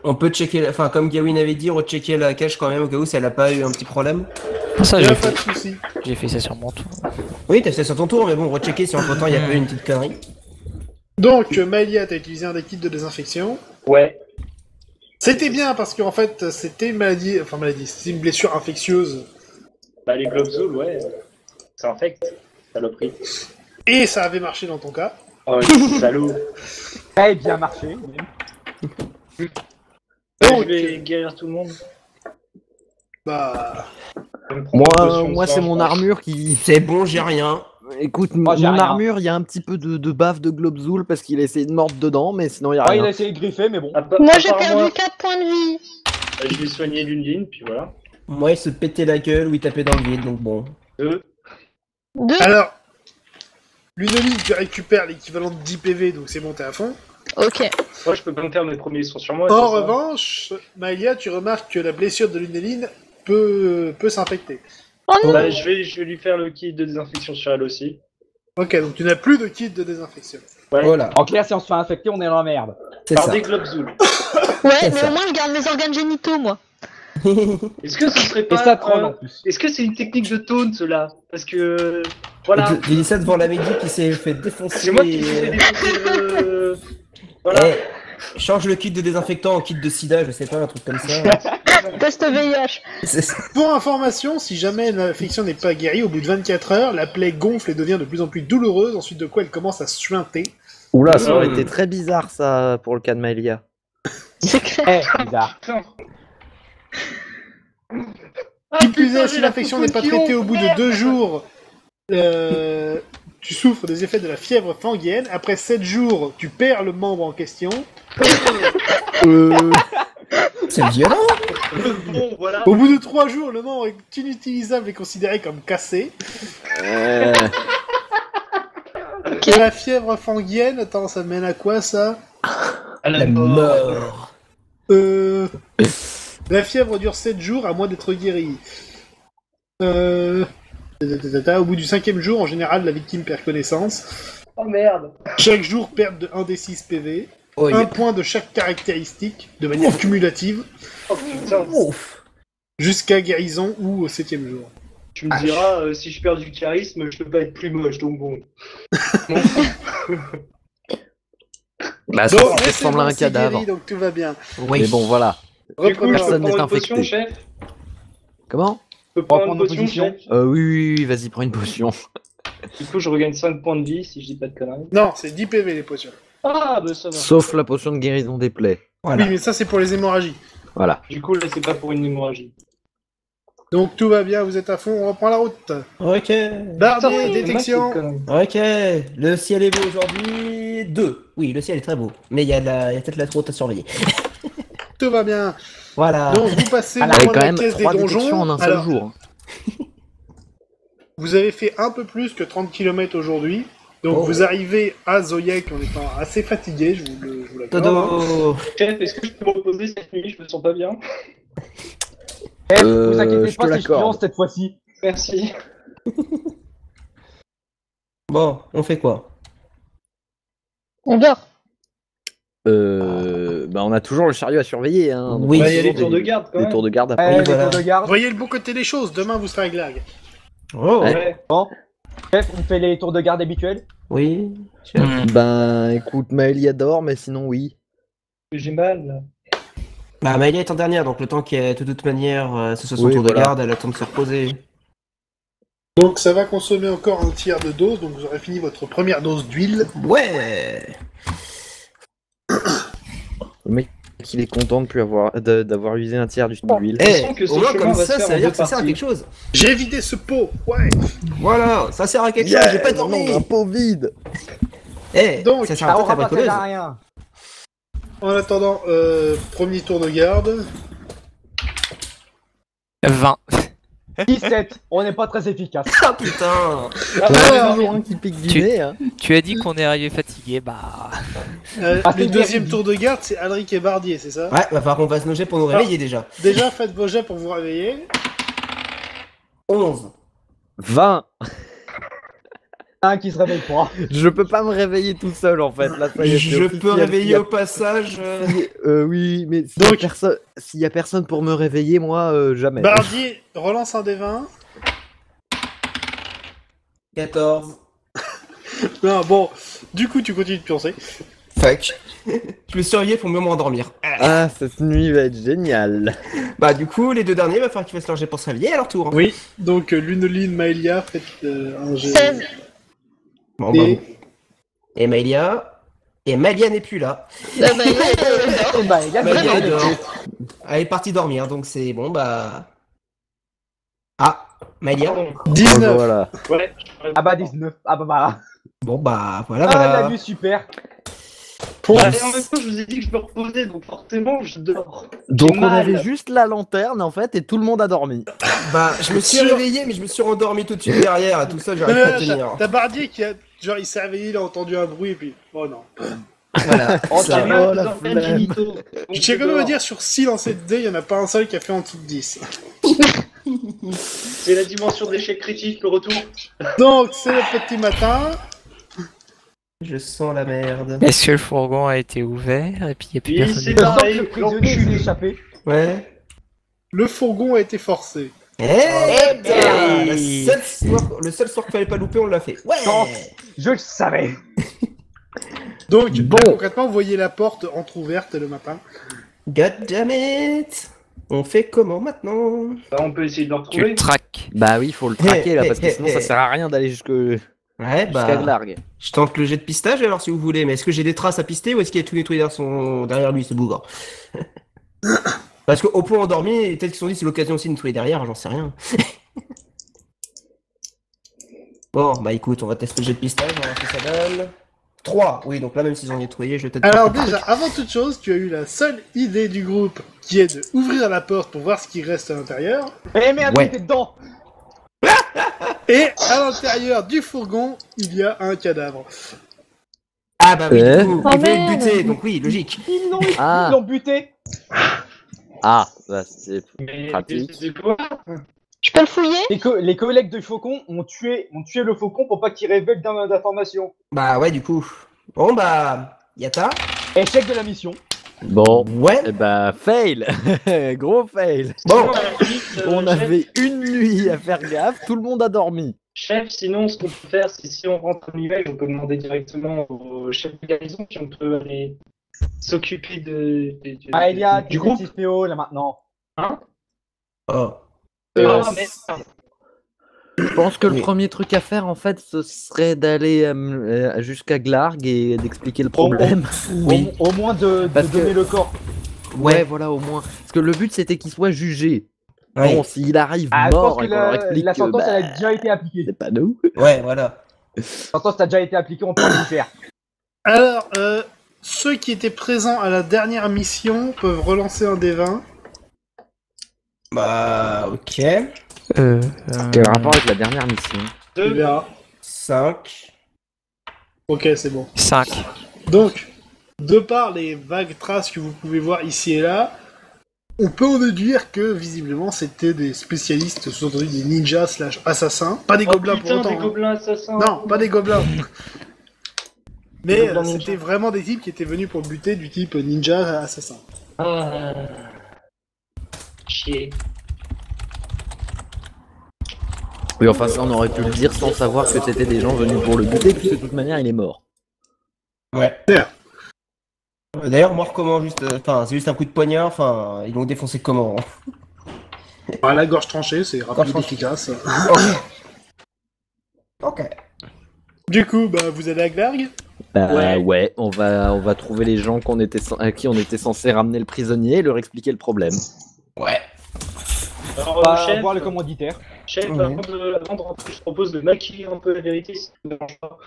On peut checker, enfin comme Gawin avait dit, rechecker la cache quand même au cas où si elle a pas eu un petit problème. Ça, Y a j'ai pas de fait. souci. J'ai fait ça sur mon tour. Oui, t'as fait ça sur ton tour, mais bon, rechecker si entre temps il y a pas eu une petite connerie. Donc, Maëlia, t'as utilisé un des kits de désinfection. Ouais. C'était bien parce qu'en fait, c'était une maladie, c'était une blessure infectieuse. Bah, les Globzul, ouais. Ça infecte. Saloperie. Et ça avait marché dans ton cas. Oh, les salauds. Ça a bien marché. Je vais guérir tout le monde. Bah. Je vais me prendre une potion de Moi sang, c'est je mon pense. armure qui. C'est bon, j'ai rien. Écoute, Moi, j'ai mon rien. armure, il y a un petit peu de baffe de Globzoul parce qu'il a essayé de mordre dedans, mais sinon il y a Ah, il rien. a essayé de griffer, mais bon. Moi j'ai À part perdu moi, 4 points de vie. je vais soigner l'une ligne, puis voilà. Moi, il se pétait la gueule ou il tapait dans le vide, donc bon. 2. 2. Alors, Lunoline, tu récupères l'équivalent de 10 PV, donc c'est bon, t'es à fond. Ok. Moi, je peux pas me faire mes premiers soins sur moi. En c'est ça revanche, Maëlia, tu remarques que la blessure de Lunoline peut s'infecter. Oh non. Bah, je vais lui faire le kit de désinfection sur elle aussi. Ok, donc tu n'as plus de kit de désinfection. Ouais. Voilà, En clair, si on se fait infecter, on est dans la merde. c'est Par ça. des Globzul. Ouais, c'est mais ça. au moins je garde mes organes génitaux, moi. Est-ce que ce serait Et pas. ça troll en plus. Est-ce que c'est une technique de taunt, cela Parce que. Voilà. Tu dis ça devant la Mehdi qui s'est fait défoncer. C'est moi qui me fais défoncer le. Voilà. Eh, change le kit de désinfectant en kit de sida, je sais pas, un truc comme ça. Test VIH. C'est ça. Pour information, si jamais l'infection n'est pas guérie, au bout de 24 heures, la plaie gonfle et devient de plus en plus douloureuse, ensuite de quoi elle commence à suinter. Oula, ça aurait Mmh. été très bizarre ça pour le cas de Maëlia. C'est clair. Eh, bizarre. Putain. Qui plus est, putain, si j'ai la l'infection n'est pas potion, traitée au bout de merde. 2 jours, tu souffres des effets de la fièvre fangienne. Après 7 jours, tu perds le membre en question. C'est violent. Bon, voilà. Au bout de 3 jours, le membre est inutilisable et considéré comme cassé. Et la fièvre fangienne, attends, ça mène à quoi ça? À La mort. La fièvre dure 7 jours à moins d'être guérie. Au bout du 5e jour, en général, la victime perd connaissance. Oh merde. Chaque jour, perte de 1 des 6 PV. Oh, Un point de chaque caractéristique, de manière cumulative, Oh putain. Ouf. jusqu'à guérison ou au 7e jour. Tu me diras, si je perds du charisme, je peux pas être plus moche, donc bon. Bah, ça Donc, mais c'est ressemble à bon, un c'est cadavre. guéri, donc tout va bien. Oui. Mais bon, voilà. Du coup, je peux Personne prendre n'est une potion, infecté. chef. Comment Je peux prendre prendre une nos potion, positions. chef. Oui, vas-y, prends une potion. Du coup, je regagne 5 points de vie, si je dis pas de conneries. Non, c'est 10 PV les potions. Ah, bah ça va. Sauf la potion de guérison des plaies. Voilà. Oui, mais ça c'est pour les hémorragies. Voilà. Du coup, là, c'est pas pour une hémorragie. Donc tout va bien, vous êtes à fond, on reprend la route. Ok. Barbier, Putain, détection. c'est moi qui ai de conneries. Ok. Le ciel est beau aujourd'hui. 2. Oui, le ciel est très beau. Mais il y a peut-être la route à surveiller. Tout va bien. Voilà. Donc vous passez Elle le avait loin quand de la même caisse des 3 détections donjons. en un seul Alors, jour. vous avez fait un peu plus que 30 km aujourd'hui. Donc Oh. vous arrivez à Zoyek en étant assez fatigué, je vous l'accorde. Dodo. Chef, est-ce que je peux me reposer cette nuit? Je me sens pas bien. Eh, vous inquiétez je pas, te c'est chiant l'accorde. cette fois-ci. Merci. Bon, on fait quoi? On dort. Bah, on a toujours le chariot à surveiller. Hein, donc Oui. on a Bah, il y a les toujours tours de garde quand des même. tours de garde Eh, après. les voilà. tours de garde. Voyez le bon côté des choses, demain vous serez à Glag. Oh. Ouais. Ouais. Bon. Chef, on fait les tours de garde habituels. Oui. Ben, écoute, Maëlia dort, mais sinon, oui. J'ai mal là. Bah, Maëlia est en dernière, donc le temps qu'elle, de toute manière, ce soit son Oui, tour voilà. de garde, elle attend de se reposer. Donc ça va consommer encore un tiers de dose, donc vous aurez fini votre première dose d'huile. Ouais. Le mec, il est content de plus d'avoir usé un tiers du d'huile. Eh, sens que ce au moins chemin comme va se ça, faire ça en veut dire deux que ça sert à parties. quelque chose. J'ai vidé ce pot, ouais. Voilà, ça sert à quelque Yeah, chose, j'ai pas non, dormi. un pot vide. Eh, Donc, ça sert à Ça quoi aura ta pas servi bricoleuse? à rien. En attendant, premier tour de garde. 20. 17, on n'est pas très efficace. Ah putain. Alors, Toujours un qui pique du Tu- nez. Hein. Tu as dit qu'on est arrivé fatigué, bah. Ah, c'est le deuxième bien. tour de garde, c'est Alric et Bardier, c'est ça? Ouais, va falloir qu'on fasse nos jets pour nous réveiller déjà. Déjà, faites vos jets pour vous réveiller. 11. 20. Un qui se réveille pas. Je peux pas me réveiller tout seul en fait. Là, ça y est, c'est Je peux officiel. réveiller au passage. Oui, mais Donc- s'il y a personne pour me réveiller, moi, jamais. Bardi, relance un des 20. 14. Non, bon, du coup, tu continues de pioncer. Fuck. Je me suis réveillé pour mieux m'endormir. Ah, cette nuit va être géniale. Bah du coup, les deux derniers, il va falloir qu'ils fassent leur jet pour se réveiller à leur tour. Oui, donc Lunoline, Maëlia, faites un jet. 16. Bon, bah, Et et Maëlia. Et Maëlia n'est plus là. Bah, il est Bah, il y a Maëlia des dort. Elle est partie dormir, donc c'est bon, bah... Ah, Maëlia. Pardon. 19. Voilà. Ouais. Ah bah 19. Ah bah. Bon, bah voilà, Ah, voilà. la nuit super. Pour Bah, et en même temps, je vous ai dit que je me reposais, donc forcément, je dors. Donc J'ai on mal. avait juste la lanterne en fait et tout le monde a dormi. Bah, je me suis Sur- réveillé, mais je me suis rendormi tout de suite derrière, et tout ça, Non, j'arrive non, pas à non, tenir. t'as Bardier qui a. Genre, il s'est réveillé, il a entendu un bruit, et puis. Oh non. Voilà. Oh, ça- J'ai mal oh, aux la organes flemme. génitaux. Donc, Je tiens quand même à dors. dire, sur 6 lancés de dés, il y en a pas un seul qui a fait en dessous de 10. C'est la dimension d'échec critique, le retour. Donc, c'est le petit matin. Je sens la merde. Est-ce que le fourgon a été ouvert et puis il n'y a plus Oui, personne c'est dedans? pareil. Le prisonnier s'est échappé. Ouais. Le fourgon a été forcé. Eh Hey. le seul soir qu'il fallait pas louper, on l'a fait. Ouais. Je le savais. Donc, Bon. là, concrètement, vous voyez la porte entrouverte le matin. God damn it. On fait comment maintenant? Bah, on peut essayer de le Tu retrouver. le traques. Bah oui, faut le traquer là parce que sinon ça eh. sert à rien d'aller jusqu'à Ouais, bah. Glarg. Je tente le jet de pistage alors si vous voulez, mais est-ce que j'ai des traces à pister ou est-ce qu'il a tout nettoyé derrière lui ce bougre? Parce qu'au point endormi, peut-être qu'ils se sont dit c'est l'occasion aussi de nettoyer derrière, j'en sais rien. Bon, bah écoute, on va tester le jet de pistage, on va voir ce que ça donne. 3, oui, donc là même s'ils ont nettoyé, je vais peut-être... Alors, déjà, avant toute chose, tu as eu la seule idée du groupe qui est de ouvrir la porte pour voir ce qui reste à l'intérieur. Eh merde, Ouais. il était dedans. Et à l'intérieur du fourgon, il y a un cadavre. Ah bah oui, Eh du coup, Oh, ils voulaient le merde. buter, donc oui, logique. Ils Ah. l'ont buté. Ah, bah, c'est Mais pratique. c'est quoi? Je peux le fouiller? Les collègues de Faucon ont tué le Faucon pour pas qu'il révèle d'informations. Bah ouais, du coup. Bon bah, Yata. Échec de la mission. Bon. Ouais. Eh bah, fail. Gros fail. Bon, Sinon, à la limite, On chef, avait une nuit à faire gaffe, tout le monde a dormi. Chef, sinon, ce qu'on peut faire, c'est si on rentre en hiver, on peut demander directement au chef de garnison si on peut aller s'occuper Ah, il y a du groupe. détective PO là maintenant. Hein? oh. Ah, merde. Je pense que le Oui. premier truc à faire, en fait, ce serait d'aller jusqu'à Glarg et d'expliquer le problème. Oui. Au moins de Parce que- donner le corps. Ouais, voilà, au moins. Parce que le but, c'était qu'il soit jugé. Ouais. Bon, s'il arrive Ah, je pense mort que et qu'on leur explique la que sentence bah, elle a déjà été appliquée. c'est pas nous. Ouais, voilà. La sentence a déjà été appliquée, on peut le faire. Alors, ceux qui étaient présents à la dernière mission peuvent relancer un des 20. Bah, ok. Quel rapport avec la dernière mission? Tu Deux. verras. 5. Ok, c'est bon. 5. Donc, de par les vagues traces que vous pouvez voir ici et là, on peut en déduire que visiblement c'était des spécialistes, sous-entendu des ninjas slash assassins. Pas des Oh, gobelins putain, pour autant. des hein. gobelins assassins. Non, pas des gobelins. Mais Gobelins ninja. c'était vraiment des types qui étaient venus pour buter du type ninja assassin. Ah. Chier. Oui, enfin, ça, on aurait pu le dire sans savoir que c'était des gens venus pour le buter, puisque de toute manière, il est mort. Ouais. D'ailleurs, mort comment juste. Enfin, c'est juste un coup de poignard, enfin, ils l'ont défoncé comment? À la gorge tranchée, c'est rapide et tranchée. efficace. Ok. Du coup, bah, vous allez à Glarg. Bah ouais, on va trouver les gens à qui on était censé ramener le prisonnier et leur expliquer le problème. Ouais. Alors, Pas chef, voir le commanditaire. chef, Mhm. avant de rentrer, je propose de maquiller un peu la vérité, si ça ne dérange pas.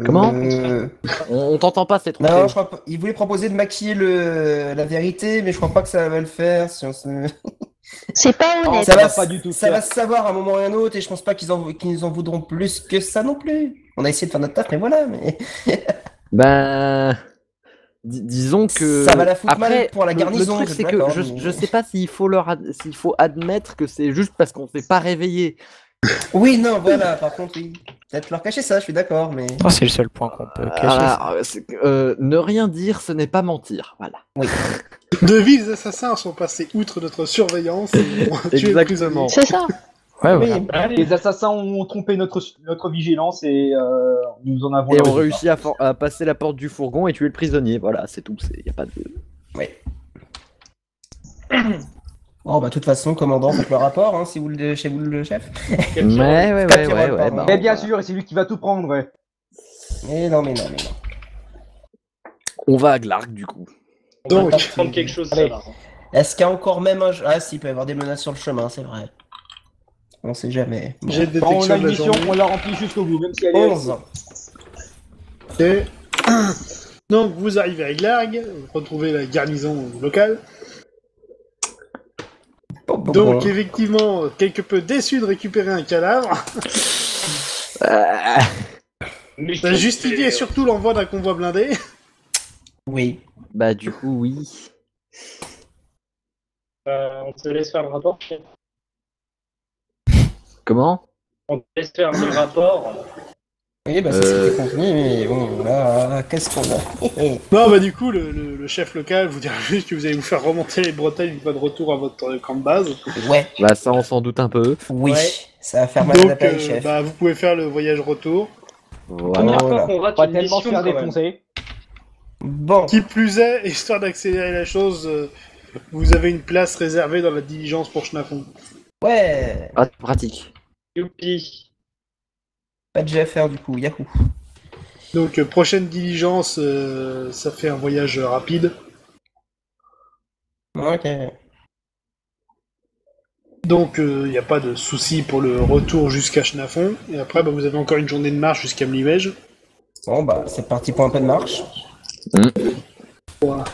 Comment Euh, On t'entend pas, c'est trop Non, faible. je crois pas. Il voulait proposer de maquiller la vérité, mais je crois pas que ça va le faire. Si on se... C'est pas honnête. ça va, pas du tout ça faire. va se savoir à un moment ou à un autre, et je pense pas qu'ils nous en voudront plus que ça non plus. On a essayé de faire notre taf, mais voilà. Mais... Bah... disons que. Ça va la foutre après, mal pour la le garnison, truc, je c'est suis que d'accord, je, mais- je sais pas s'il faut admettre que c'est juste parce qu'on s'est pas réveillé. Oui, non, voilà, par contre, oui. Peut-être leur cacher ça, je suis d'accord, mais... Non, c'est le seul point qu'on peut cacher. ça. Ne rien dire, ce n'est pas mentir. Voilà. De vils assassins sont passés outre notre surveillance et ont tué le Exactement. prisonnier. C'est ça. Ouais, Oui, voilà. Les assassins ont trompé notre vigilance et nous en avons Et le on résultat. réussit à passer la porte du fourgon et tuer le prisonnier. Voilà, c'est tout. Y a pas de. Bon, bah, de toute façon, commandant, faites le rapport, hein, si vous chez vous le chef. Ouais. Capirol, pardon. bah, Mais bien sûr, et c'est lui qui va tout prendre, ouais. Mais non. on va à Glarg du coup. On va Donc, pas prendre quelque chose, ça allez. va. Est-ce qu'il y a encore même un... Ah, si, il peut y avoir des menaces sur le chemin, c'est vrai. On sait jamais. Bon. J'ai de Quand on détection a de une la mission, journée. on la remplit jusqu'au bout, même si elle est... 11. Ok. Donc vous arrivez à Glarg, vous retrouvez la garnison locale. Donc effectivement, quelque peu déçu de récupérer un cadavre, Mais ça justifie surtout l'envoi d'un convoi blindé. Oui. Bah du coup oui. On te laisse faire le rapport, chef. Comment? On te laisse faire le rapport. Oui, bah, c'est ce qui était convenu, mais bon, là, qu'est-ce qu'on a? Non bah du coup le chef local vous dira juste que vous allez vous faire remonter les bretelles une fois de retour à votre camp de base. Ouais, Bah ça on s'en doute un peu. oui. Ouais. Ça va faire mal à la Donc paille, chef. bah, vous pouvez faire le voyage retour. Voilà. Première Voilà. fois qu'on rate Pas une tellement mission, se faire quand même. défoncer. Bon. Qui plus est, histoire d'accélérer la chose, vous avez une place réservée dans la diligence pour Schnafon. Ouais. Ah, pratique. Youpi. Pas de GFR, du coup, Yahoo. Donc prochaine diligence, ça fait un voyage rapide. Ok. Donc il n'y a pas de souci pour le retour jusqu'à Schnafon. Et après bah, vous avez encore une journée de marche jusqu'à Mliwej. Bon, bah, c'est parti pour un peu de marche. 3,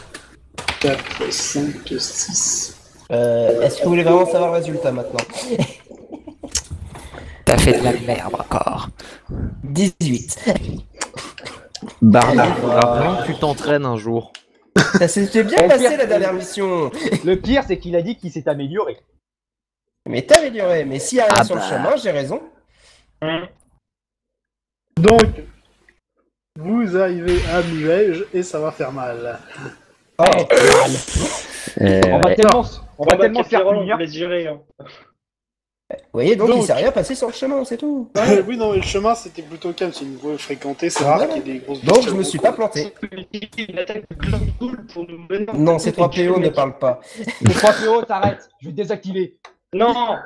4, 5, 6. Est-ce que vous voulez vraiment savoir le résultat maintenant? T'as fait de la merde encore. 18. Barney, faudra vraiment que tu t'entraînes un jour. Ça s'était bien Au passé pire, la dernière mission. Le pire, c'est qu'il a dit qu'il s'est amélioré. Mais t'as amélioré. Mais s'il y a rien Ah sur le bah. chemin, j'ai raison. Donc vous arrivez à Mliwej et ça va faire mal. Oh, On va Ouais. tellement, on va tellement se faire Capirol, on punir. te laisse gérer. Hein. Vous voyez, donc, Donc. il s'est rien passé sur le chemin, c'est tout. Oui non mais le chemin c'était plutôt calme, c'est une voie fréquentée, c'est rare qu'il y ait des grosses Donc, je bestioles. me suis pas planté. Une attaque de Globe Bull pour nous mener en Non, tête ces des 3 PO ne kilomètres. parlent pas. Les 3 PO, t'arrêtes. Je vais te désactiver. Non.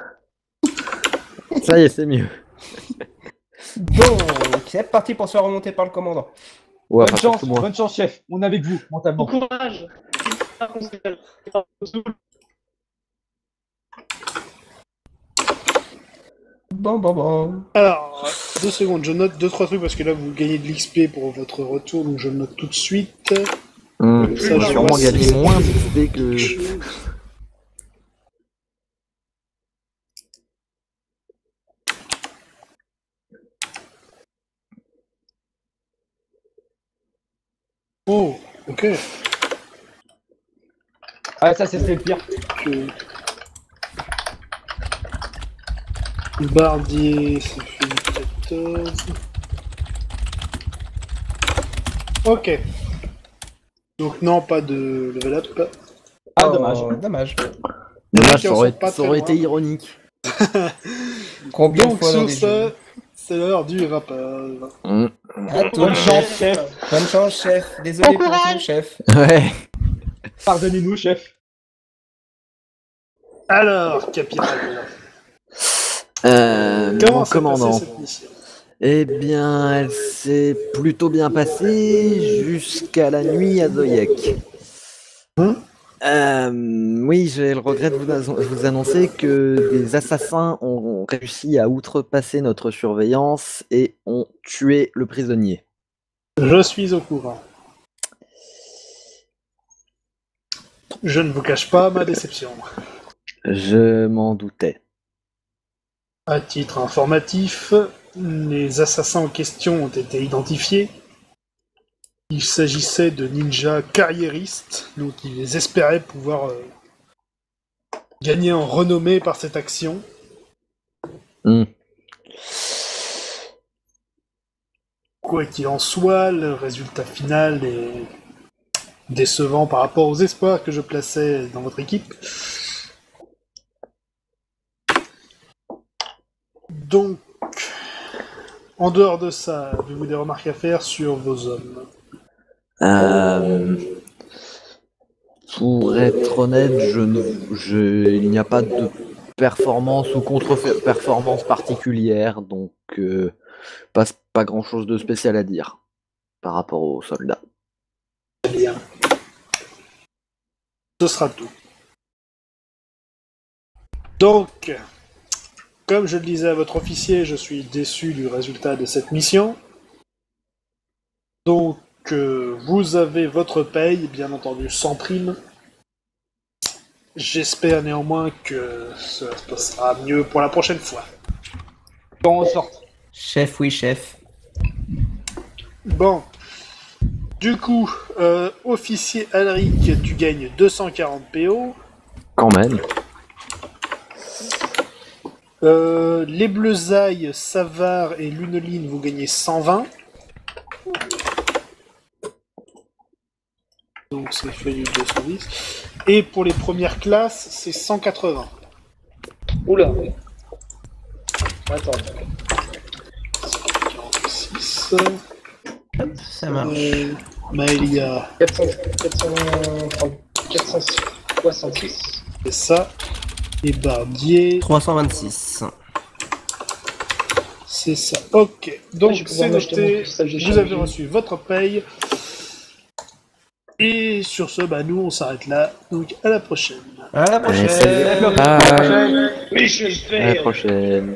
Ça y est, c'est mieux. Donc, c'est parti pour se faire remonter par le commandant. Ouais, enfin, surtout moi. bonne chance, chef. On est avec vous, Bon mentalement. courage. Bon. Alors, 2 secondes, je note 2-3 trucs parce que là vous gagnez de l'XP pour votre retour, donc je le note tout de suite. Je Ça, vais je sûrement vois, gagner c'est- moins d'XP que. Oh, ok. Ah, ça, c'était le pire. Bardier, ça fait 14. Ok. Donc non, pas de level up. Ah, Oh, dommage. Dommage. Dommage, qui en ça aurait, sont pas ça très aurait loin. été ironique. Combien de Donc fois dans sur des ce, jeux c'est l'heure du rappel. À toi, Bonne chance, chef. chef. Bonne chance, chef. Désolé Bon pour courage. tout, chef. Ouais. Pardonnez-nous, chef. Alors, Capiral, Mon comment s'est commandant. passée cette mission? Eh bien, elle s'est plutôt bien passée jusqu'à la nuit à Zoyek. Oui, j'ai le regret de vous annoncer que des assassins ont réussi à outrepasser notre surveillance et ont tué le prisonnier. Je suis au courant. Je ne vous cache pas ma déception. Je m'en doutais. À titre informatif, les assassins en question ont été identifiés. Il s'agissait de ninjas carriéristes, donc ils espéraient pouvoir gagner en renommée par cette action. Hmm. Quoi qu'il en soit, le résultat final est décevant par rapport aux espoirs que je plaçais dans votre équipe. Donc, en dehors de ça, avez-vous des remarques à faire sur vos hommes? Pour être honnête, il n'y a pas de performance ou contre-performance particulière, donc pas grand-chose de spécial à dire par rapport aux soldats. Très bien. Ce sera tout. Donc, comme je le disais à votre officier, je suis déçu du résultat de cette mission. Donc, vous avez votre paye, bien entendu sans prime. J'espère néanmoins que cela se passera mieux pour la prochaine fois. Qu'on ressorte. Chef, oui, chef. Bon. Du coup, officier Alric, tu gagnes 240 PO. Quand même. Les Bleusailles, Savard et Luneline, vous gagnez 120. Donc c'est fait du 210. Et pour les premières classes, c'est 180. Oula. Attends. 46. Ça marche. Maëlia, 466. c'est ça. Et Bardier, 326. c'est ça. Ok, donc je vais c'est pouvoir m'acheter mon noté. cristal de Vous chirurgie. avez reçu votre paye. Et sur ce, nous on s'arrête là. Donc à la prochaine. À la prochaine. Allez, salut. Bye. Oui, je le À la fais. prochaine.